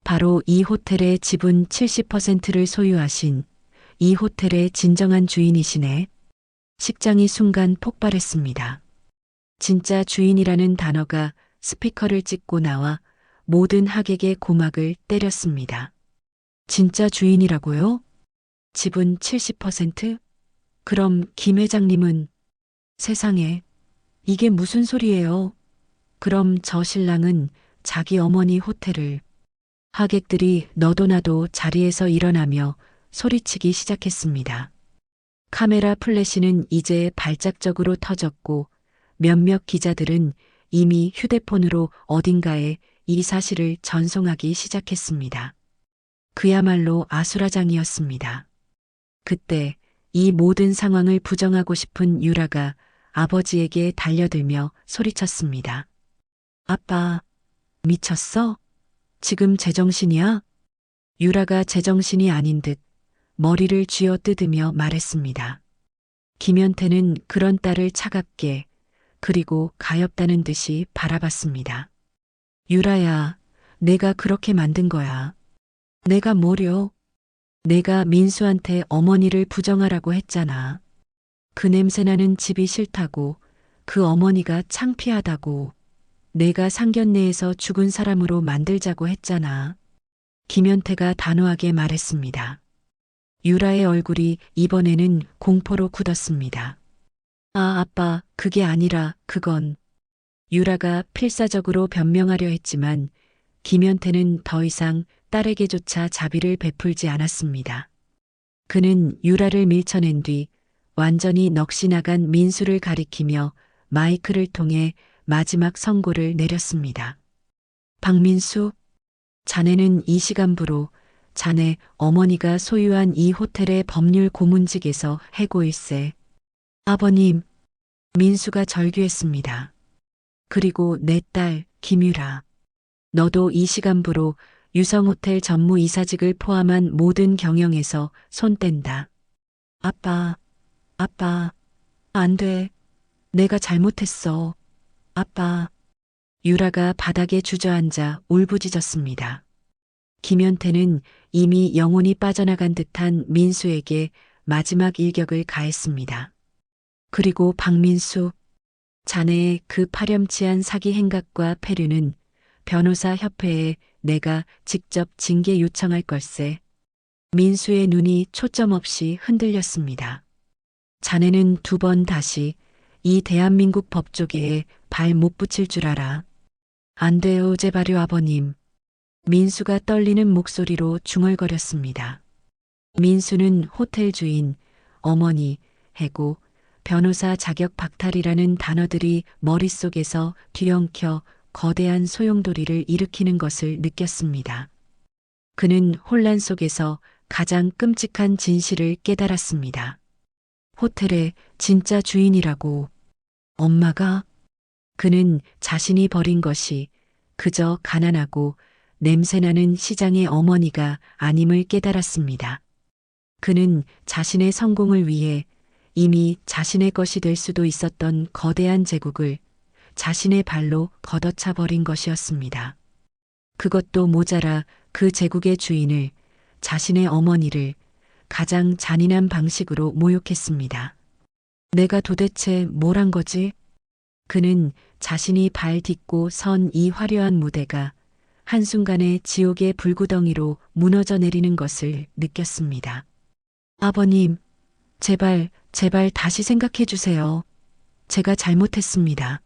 바로 이 호텔의 지분 70%를 소유하신 이 호텔의 진정한 주인이시네. 식장이 순간 폭발했습니다. 진짜 주인이라는 단어가 스피커를 찍고 나와 모든 하객의 고막을 때렸습니다. 진짜 주인이라고요? 지분 70%? 그럼 김 회장님은? 세상에, 이게 무슨 소리예요? 그럼 저 신랑은 자기 어머니 호텔을. 하객들이 너도 나도 자리에서 일어나며 소리치기 시작했습니다. 카메라 플래시는 이제 발작적으로 터졌고 몇몇 기자들은 이미 휴대폰으로 어딘가에 이 사실을 전송하기 시작했습니다. 그야말로 아수라장이었습니다. 그때 이 모든 상황을 부정하고 싶은 유라가 아버지에게 달려들며 소리쳤습니다. 아빠, 미쳤어? 지금 제정신이야? 유라가 제정신이 아닌 듯 머리를 쥐어 뜯으며 말했습니다. 김연태는 그런 딸을 차갑게 그리고 가엾다는 듯이 바라봤습니다. 유라야, 내가 그렇게 만든 거야. 내가 뭐려? 내가 민수한테 어머니를 부정하라고 했잖아. 그 냄새나는 집이 싫다고, 그 어머니가 창피하다고, 내가 상견례에서 죽은 사람으로 만들자고 했잖아. 김연태가 단호하게 말했습니다. 유라의 얼굴이 이번에는 공포로 굳었습니다. 아, 아빠, 그게 아니라 그건. 유라가 필사적으로 변명하려 했지만 김연태는 더 이상 딸에게조차 자비를 베풀지 않았습니다. 그는 유라를 밀쳐낸 뒤 완전히 넋이 나간 민수를 가리키며 마이크를 통해 마지막 선고를 내렸습니다. 박민수, 자네는 이 시간부로 자네 어머니가 소유한 이 호텔의 법률 고문직에서 해고일세. 아버님, 민수가 절규했습니다. 그리고 내 딸 김유라, 너도 이 시간부로 유성호텔 전무이사직을 포함한 모든 경영에서 손 뗀다. 아빠, 아빠, 안 돼. 내가 잘못했어. 아빠. 유라가 바닥에 주저앉아 울부짖었습니다. 김연태는 이미 영혼이 빠져나간 듯한 민수에게 마지막 일격을 가했습니다. 그리고 박민수, 자네의 그 파렴치한 사기 행각과 패륜은 변호사 협회에 내가 직접 징계 요청할 걸세. 민수의 눈이 초점 없이 흔들렸습니다. 자네는 2번 다시 이 대한민국 법조계에 발 못 붙일 줄 알아. 안 돼요, 제발요, 아버님. 민수가 떨리는 목소리로 중얼거렸습니다. 민수는 호텔 주인, 어머니, 해고, 변호사 자격 박탈이라는 단어들이 머릿속에서 뒤엉켜 거대한 소용돌이를 일으키는 것을 느꼈습니다. 그는 혼란 속에서 가장 끔찍한 진실을 깨달았습니다. 호텔의 진짜 주인이라고. 엄마가? 그는 자신이 버린 것이 그저 가난하고 냄새나는 시장의 어머니가 아님을 깨달았습니다. 그는 자신의 성공을 위해 이미 자신의 것이 될 수도 있었던 거대한 제국을 자신의 발로 걷어차 버린 것이었습니다. 그것도 모자라 그 제국의 주인을, 자신의 어머니를 가장 잔인한 방식으로 모욕했습니다. 내가 도대체 뭘 한 거지? 그는 자신이 발 딛고 선 이 화려한 무대가 한순간에 지옥의 불구덩이로 무너져 내리는 것을 느꼈습니다. 아버님, 제발 다시 생각해 주세요. 제가 잘못했습니다.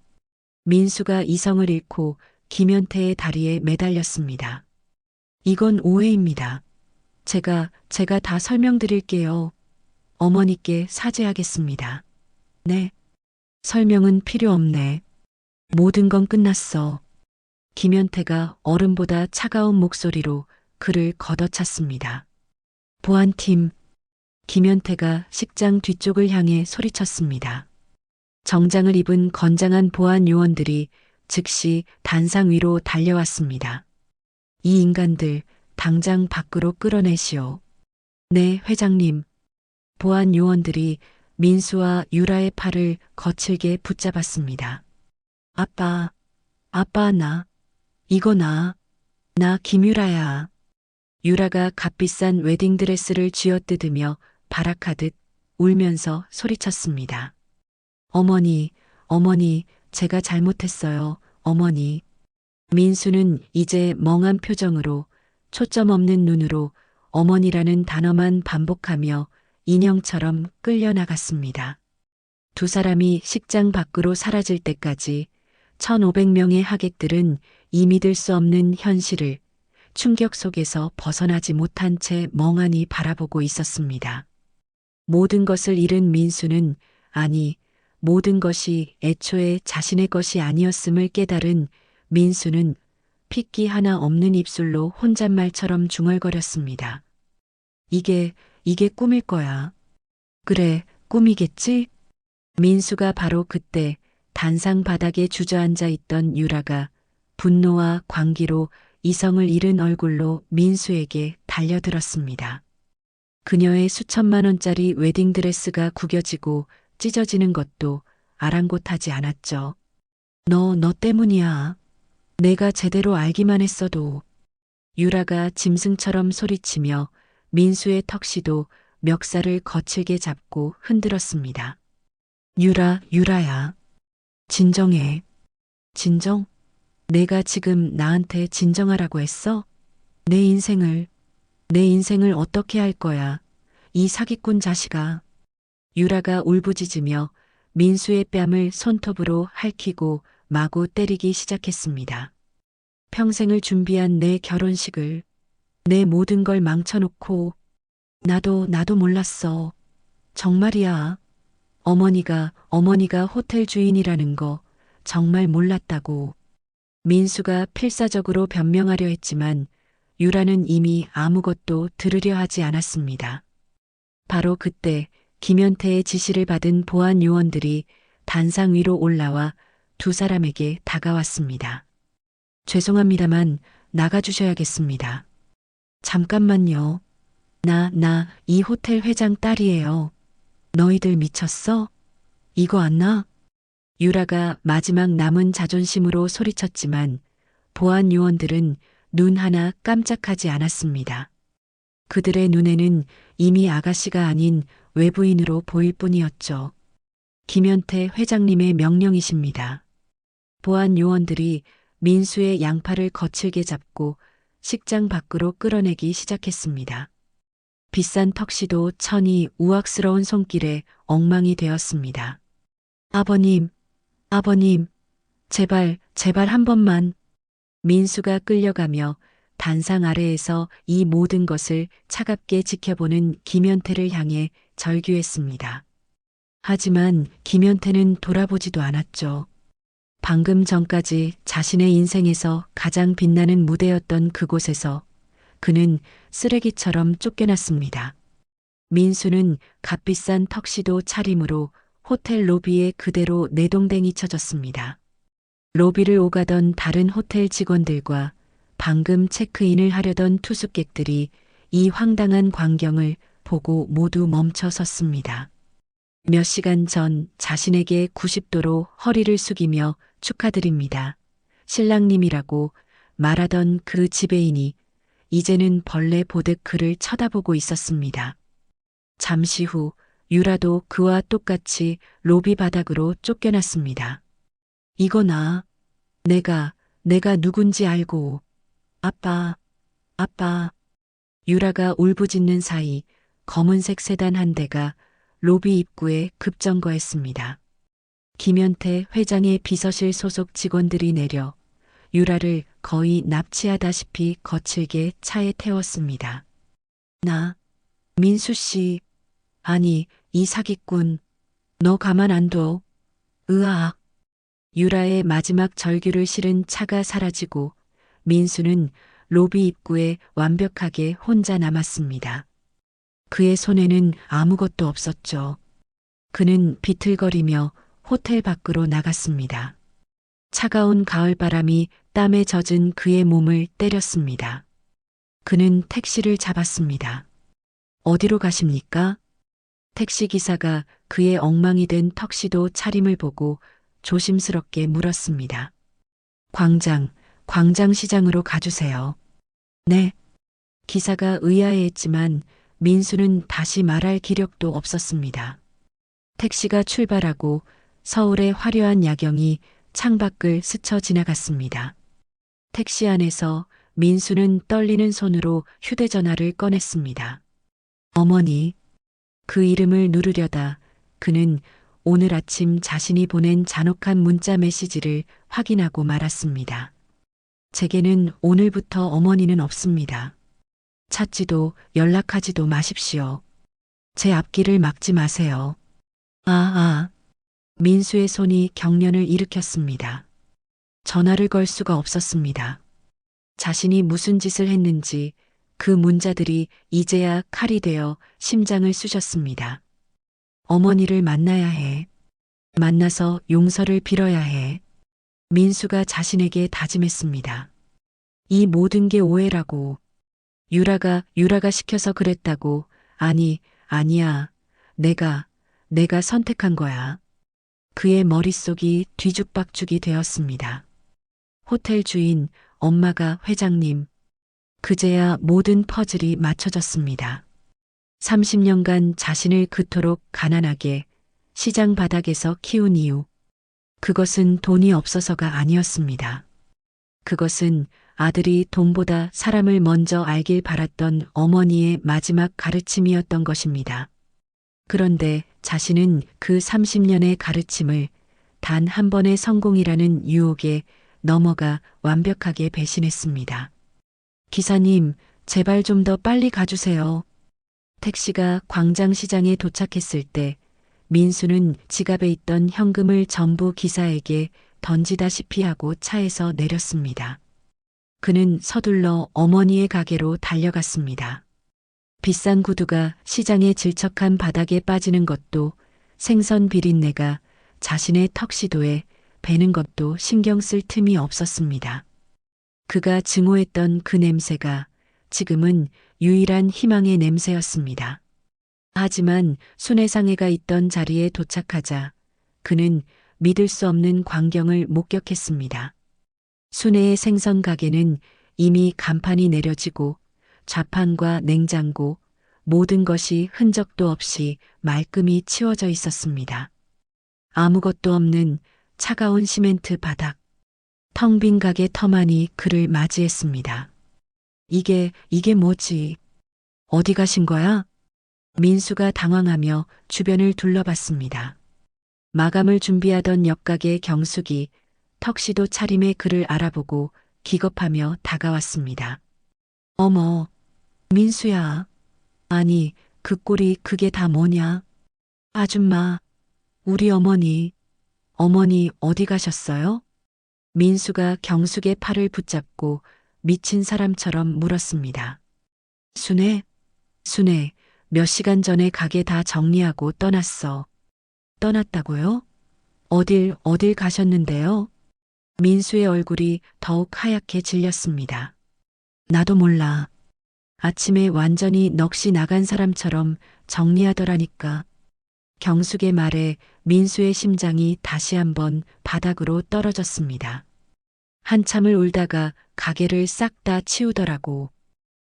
민수가 이성을 잃고 김연태의 다리에 매달렸습니다. 이건 오해입니다. 제가 다 설명드릴게요. 어머니께 사죄하겠습니다. 네. 설명은 필요 없네. 모든 건 끝났어. 김연태가 얼음보다 차가운 목소리로 그를 걷어찼습니다. 보안팀. 김연태가 식장 뒤쪽을 향해 소리쳤습니다. 정장을 입은 건장한 보안 요원들이 즉시 단상 위로 달려왔습니다. 이 인간들 당장 밖으로 끌어내시오. 네, 회장님. 보안 요원들이 민수와 유라의 팔을 거칠게 붙잡았습니다. 아빠, 이거 나 김유라야. 유라가 값비싼 웨딩드레스를 쥐어뜯으며 발악하듯 울면서 소리쳤습니다. 어머니, 제가 잘못했어요, 어머니. 민수는 이제 멍한 표정으로 초점 없는 눈으로 어머니라는 단어만 반복하며 인형처럼 끌려나갔습니다. 2 사람이 식장 밖으로 사라질 때까지 1,500명의 하객들은 이 믿을 수 없는 현실을 충격 속에서 벗어나지 못한 채 멍하니 바라보고 있었습니다. 모든 것을 잃은 민수는, 아니, 모든 것이 애초에 자신의 것이 아니었음을 깨달은 민수는 핏기 하나 없는 입술로 혼잣말처럼 중얼거렸습니다. 이게, 이게 꿈일 거야. 그래, 꿈이겠지? 민수가 바로 그때 단상 바닥에 주저앉아 있던 유라가 분노와 광기로 이성을 잃은 얼굴로 민수에게 달려들었습니다. 그녀의 수천만 원짜리 웨딩드레스가 구겨지고 찢어지는 것도 아랑곳하지 않았죠. 너 때문이야. 내가 제대로 알기만 했어도. 유라가 짐승처럼 소리치며 민수의 턱시도 멱살을 거칠게 잡고 흔들었습니다. 유라야. 진정해. 진정? 내가 지금 나한테 진정하라고 했어? 내 인생을 어떻게 할 거야? 이 사기꾼 자식아. 유라가 울부짖으며 민수의 뺨을 손톱으로 핥히고 마구 때리기 시작했습니다. 평생을 준비한 내 결혼식을, 내 모든 걸 망쳐놓고, 나도 몰랐어. 정말이야. 어머니가 호텔 주인이라는 거 정말 몰랐다고. 민수가 필사적으로 변명하려 했지만 유라는 이미 아무것도 들으려 하지 않았습니다. 바로 그때 김연태의 지시를 받은 보안 요원들이 단상 위로 올라와 두 사람에게 다가왔습니다. 죄송합니다만 나가주셔야겠습니다. 잠깐만요. 나 이 호텔 회장 딸이에요. 너희들 미쳤어? 이거 안 나? 유라가 마지막 남은 자존심으로 소리쳤지만 보안 요원들은 눈 하나 깜짝하지 않았습니다. 그들의 눈에는 이미 아가씨가 아닌 외부인으로 보일 뿐이었죠. 김연태 회장님의 명령이십니다. 보안 요원들이 민수의 양팔을 거칠게 잡고 식장 밖으로 끌어내기 시작했습니다. 비싼 턱시도 천이 우악스러운 손길에 엉망이 되었습니다. 아버님, 제발 한 번만. 민수가 끌려가며 단상 아래에서 이 모든 것을 차갑게 지켜보는 김연태를 향해 절규했습니다. 하지만 김연태는 돌아보지도 않았죠. 방금 전까지 자신의 인생에서 가장 빛나는 무대였던 그곳에서 그는 쓰레기처럼 쫓겨났습니다. 민수는 값비싼 턱시도 차림으로 호텔 로비에 그대로 내동댕이 쳐졌습니다. 로비를 오가던 다른 호텔 직원들과 방금 체크인을 하려던 투숙객들이 이 황당한 광경을 보고 모두 멈춰 섰습니다. 몇 시간 전 자신에게 90도로 허리를 숙이며 축하드립니다. 신랑님이라고 말하던 그 지배인이 이제는 벌레 보듯 그를 쳐다보고 있었습니다. 잠시 후 유라도 그와 똑같이 로비 바닥으로 쫓겨났습니다. 이거 내가 누군지 알고. 아빠. 유라가 울부짖는 사이 검은색 세단 한 대가 로비 입구에 급정거했습니다. 김연태 회장의 비서실 소속 직원들이 내려 유라를 거의 납치하다시피 거칠게 차에 태웠습니다. 민수 씨. 아니, 이 사기꾼. 너 가만 안 둬. 으악. 유라의 마지막 절규를 실은 차가 사라지고 민수는 로비 입구에 완벽하게 혼자 남았습니다. 그의 손에는 아무것도 없었죠. 그는 비틀거리며 호텔 밖으로 나갔습니다. 차가운 가을바람이 땀에 젖은 그의 몸을 때렸습니다. 그는 택시를 잡았습니다. 어디로 가십니까? 택시기사가 그의 엉망이 된 턱시도 차림을 보고 조심스럽게 물었습니다. 광장시장으로 가주세요. 네. 기사가 의아해했지만 민수는 다시 말할 기력도 없었습니다. 택시가 출발하고 서울의 화려한 야경이 창밖을 스쳐 지나갔습니다. 택시 안에서 민수는 떨리는 손으로 휴대전화를 꺼냈습니다. 어머니. 그 이름을 누르려다 그는 오늘 아침 자신이 보낸 잔혹한 문자 메시지를 확인하고 말았습니다. 제게는 오늘부터 어머니는 없습니다. 찾지도 연락하지도 마십시오. 제 앞길을 막지 마세요. 민수의 손이 경련을 일으켰습니다. 전화를 걸 수가 없었습니다. 자신이 무슨 짓을 했는지 그 문자들이 이제야 칼이 되어 심장을 쑤셨습니다. 어머니를 만나야 해. 만나서 용서를 빌어야 해. 민수가 자신에게 다짐했습니다. 이 모든 게 오해라고. 유라가 시켜서 그랬다고. 아니야. 내가 선택한 거야. 그의 머릿속이 뒤죽박죽이 되었습니다. 호텔 주인, 엄마가 회장님. 그제야 모든 퍼즐이 맞춰졌습니다. 30년간 자신을 그토록 가난하게 시장 바닥에서 키운 이유. 그것은 돈이 없어서가 아니었습니다. 그것은 아들이 돈보다 사람을 먼저 알길 바랐던 어머니의 마지막 가르침이었던 것입니다. 그런데 자신은 그 30년의 가르침을 단 한 번의 성공이라는 유혹에 넘어가 완벽하게 배신했습니다. 기사님, 제발 좀 더 빨리 가주세요. 택시가 광장시장에 도착했을 때 민수는 지갑에 있던 현금을 전부 기사에게 던지다시피 하고 차에서 내렸습니다. 그는 서둘러 어머니의 가게로 달려갔습니다. 비싼 구두가 시장의 질척한 바닥에 빠지는 것도 생선 비린내가 자신의 턱시도에 배는 것도 신경 쓸 틈이 없었습니다. 그가 증오했던 그 냄새가 지금은 유일한 희망의 냄새였습니다. 하지만 순회상해가 있던 자리에 도착하자 그는 믿을 수 없는 광경을 목격했습니다. 순회의 생선 가게는 이미 간판이 내려지고 좌판과 냉장고, 모든 것이 흔적도 없이 말끔히 치워져 있었습니다. 아무것도 없는 차가운 시멘트 바닥, 텅 빈 가게 터만이 그를 맞이했습니다. 이게 뭐지? 어디 가신 거야? 민수가 당황하며 주변을 둘러봤습니다. 마감을 준비하던 옆가게 경숙이 턱시도 차림의 그를 알아보고 기겁하며 다가왔습니다. 어머, 민수야. 아니, 그 꼴이 그게 다 뭐냐? 아줌마, 우리 어머니 어디 가셨어요? 민수가 경숙의 팔을 붙잡고 미친 사람처럼 물었습니다. 순애, 몇 시간 전에 가게 다 정리하고 떠났어. 떠났다고요? 어딜 가셨는데요? 민수의 얼굴이 더욱 하얗게 질렸습니다. 나도 몰라. 아침에 완전히 넋이 나간 사람처럼 정리하더라니까. 경숙의 말에 민수의 심장이 다시 한번 바닥으로 떨어졌습니다. 한참을 울다가 가게를 싹 다 치우더라고.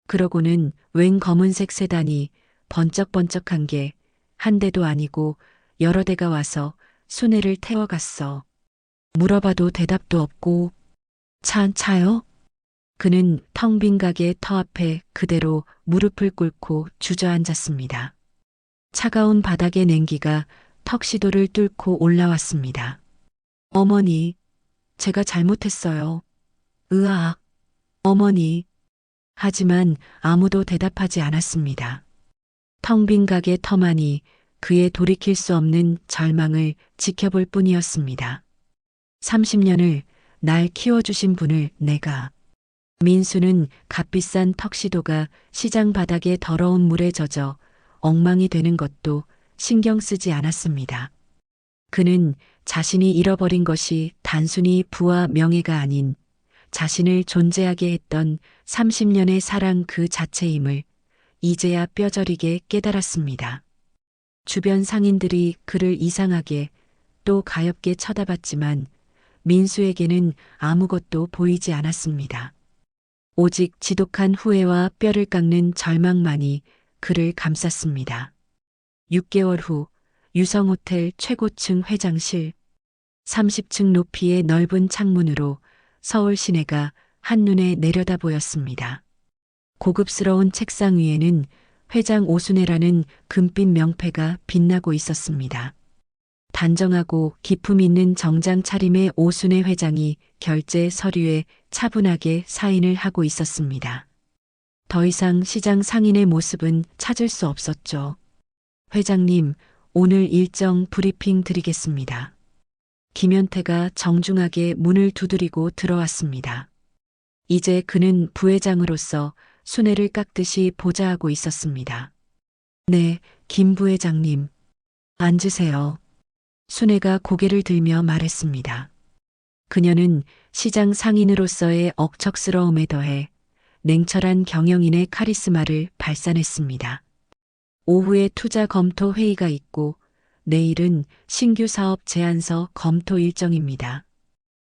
그러고는 웬 검은색 세단이 번쩍번쩍한 게 한 대도 아니고 여러 대가 와서 순애를 태워갔어. 물어봐도 대답도 없고. 차요? 그는 텅 빈 가게 터 앞에 그대로 무릎을 꿇고 주저앉았습니다. 차가운 바닥의 냉기가 턱시도를 뚫고 올라왔습니다. 어머니, 제가 잘못했어요. 으악, 어머니. 하지만 아무도 대답하지 않았습니다. 텅 빈 가게 터만이 그의 돌이킬 수 없는 절망을 지켜볼 뿐이었습니다. 30년을 날 키워주신 분을 내가. 민수는 값비싼 턱시도가 시장 바닥에 더러운 물에 젖어 엉망이 되는 것도 신경 쓰지 않았습니다. 그는 자신이 잃어버린 것이 단순히 부와 명예가 아닌 자신을 존재하게 했던 30년의 사랑 그 자체임을 이제야 뼈저리게 깨달았습니다. 주변 상인들이 그를 이상하게 또 가엾게 쳐다봤지만 민수에게는 아무것도 보이지 않았습니다. 오직 지독한 후회와 뼈를 깎는 절망만이 그를 감쌌습니다. 6개월 후 유성호텔 최고층 회장실. 30층 높이의 넓은 창문으로 서울 시내가 한눈에 내려다 보였습니다. 고급스러운 책상 위에는 회장 오순애라는 금빛 명패가 빛나고 있었습니다. 단정하고 기품 있는 정장 차림의 오순애 회장이 결제 서류에 차분하게 사인을 하고 있었습니다. 더 이상 시장 상인의 모습은 찾을 수 없었죠. 회장님, 오늘 일정 브리핑 드리겠습니다. 김현태가 정중하게 문을 두드리고 들어왔습니다. 이제 그는 부회장으로서 수뇌를 깎듯이 보좌하고 있었습니다. 네, 김 부회장님. 앉으세요. 수뇌가 고개를 들며 말했습니다. 그녀는 시장 상인으로서의 억척스러움에 더해 냉철한 경영인의 카리스마를 발산했습니다. 오후에 투자 검토 회의가 있고 내일은 신규 사업 제안서 검토 일정입니다.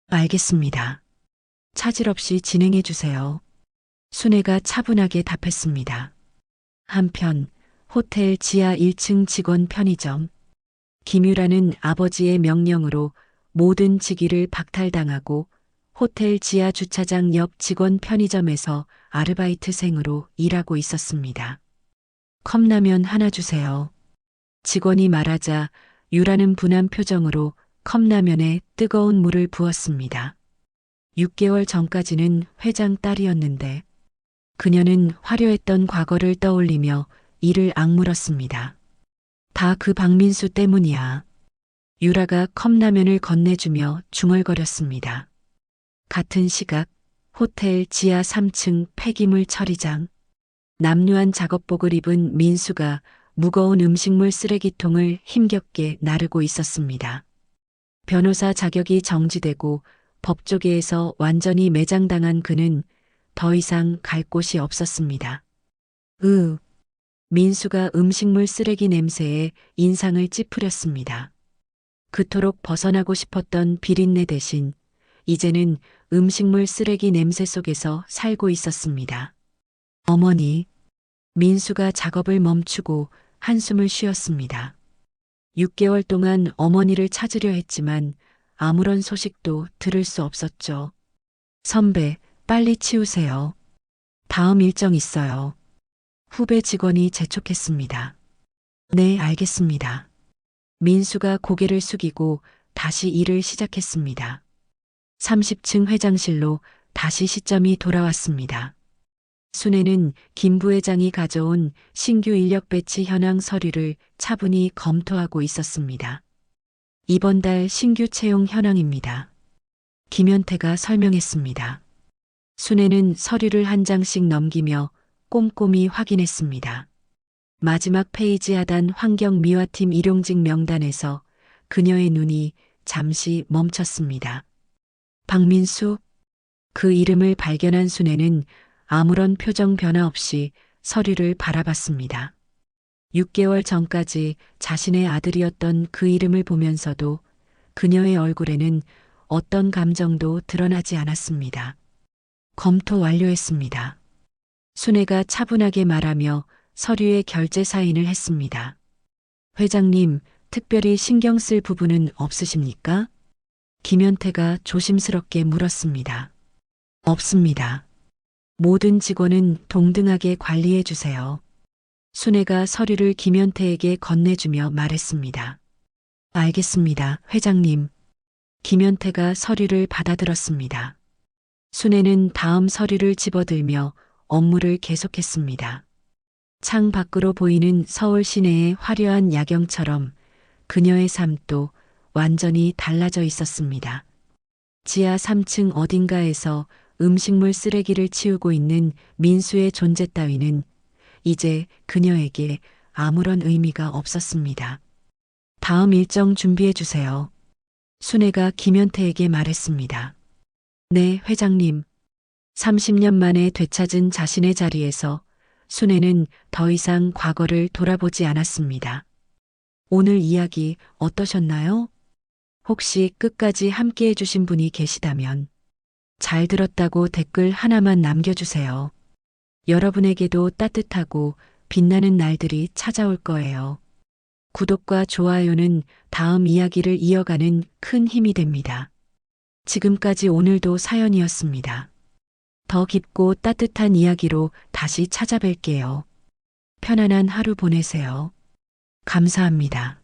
알겠습니다. 차질 없이 진행해 주세요. 수뇌가 차분하게 답했습니다. 한편 호텔 지하 1층 직원 편의점. 김유라는 아버지의 명령으로 모든 직위를 박탈당하고 호텔 지하 주차장 옆 직원 편의점에서 아르바이트생으로 일하고 있었습니다. 컵라면 하나 주세요. 직원이 말하자 유라는 분한 표정으로 컵라면에 뜨거운 물을 부었습니다. 6개월 전까지는 회장 딸이었는데 그녀는 화려했던 과거를 떠올리며 이를 악물었습니다. 다 그 박민수 때문이야. 유라가 컵라면을 건네주며 중얼거렸습니다. 같은 시각 호텔 지하 3층 폐기물 처리장. 남루한 작업복을 입은 민수가 무거운 음식물 쓰레기통을 힘겹게 나르고 있었습니다. 변호사 자격이 정지되고 법조계에서 완전히 매장당한 그는 더 이상 갈 곳이 없었습니다. 민수가 음식물 쓰레기 냄새에 인상을 찌푸렸습니다. 그토록 벗어나고 싶었던 비린내 대신 이제는 음식물 쓰레기 냄새 속에서 살고 있었습니다. 어머니, 민수가 작업을 멈추고 한숨을 쉬었습니다. 6개월 동안 어머니를 찾으려 했지만 아무런 소식도 들을 수 없었죠. 선배, 빨리 치우세요. 다음 일정 있어요. 후배 직원이 재촉했습니다. 네, 알겠습니다. 민수가 고개를 숙이고 다시 일을 시작했습니다. 30층 회장실로 다시 시점이 돌아왔습니다. 수뇌는 김 부회장이 가져온 신규 인력 배치 현황 서류를 차분히 검토하고 있었습니다. 이번 달 신규 채용 현황입니다. 김현태가 설명했습니다. 수뇌는 서류를 한 장씩 넘기며 꼼꼼히 확인했습니다. 마지막 페이지 하단 환경미화팀 일용직 명단에서 그녀의 눈이 잠시 멈췄습니다. 박민수? 그 이름을 발견한 수뇌는 아무런 표정 변화 없이 서류를 바라봤습니다. 6개월 전까지 자신의 아들이었던 그 이름을 보면서도 그녀의 얼굴에는 어떤 감정도 드러나지 않았습니다. 검토 완료했습니다. 수뇌가 차분하게 말하며 서류에 결제 사인을 했습니다. 회장님, 특별히 신경 쓸 부분은 없으십니까? 김현태가 조심스럽게 물었습니다. 없습니다. 모든 직원은 동등하게 관리해 주세요. 수뇌가 서류를 김현태에게 건네주며 말했습니다. 알겠습니다, 회장님. 김현태가 서류를 받아들었습니다. 수뇌는 다음 서류를 집어들며 업무를 계속했습니다. 창 밖으로 보이는 서울 시내의 화려한 야경처럼 그녀의 삶도 완전히 달라져 있었습니다. 지하 3층 어딘가에서 음식물 쓰레기를 치우고 있는 민수의 존재 따위는 이제 그녀에게 아무런 의미가 없었습니다. 다음 일정 준비해 주세요. 수뇌가 김현태에게 말했습니다. 네, 회장님. 30년 만에 되찾은 자신의 자리에서 수뇌는 더 이상 과거를 돌아보지 않았습니다. 오늘 이야기 어떠셨나요? 혹시 끝까지 함께 해주신 분이 계시다면 잘 들었다고 댓글 하나만 남겨주세요. 여러분에게도 따뜻하고 빛나는 날들이 찾아올 거예요. 구독과 좋아요는 다음 이야기를 이어가는 큰 힘이 됩니다. 지금까지 오늘도 사연이었습니다. 더 깊고 따뜻한 이야기로 다시 찾아뵐게요. 편안한 하루 보내세요. 감사합니다.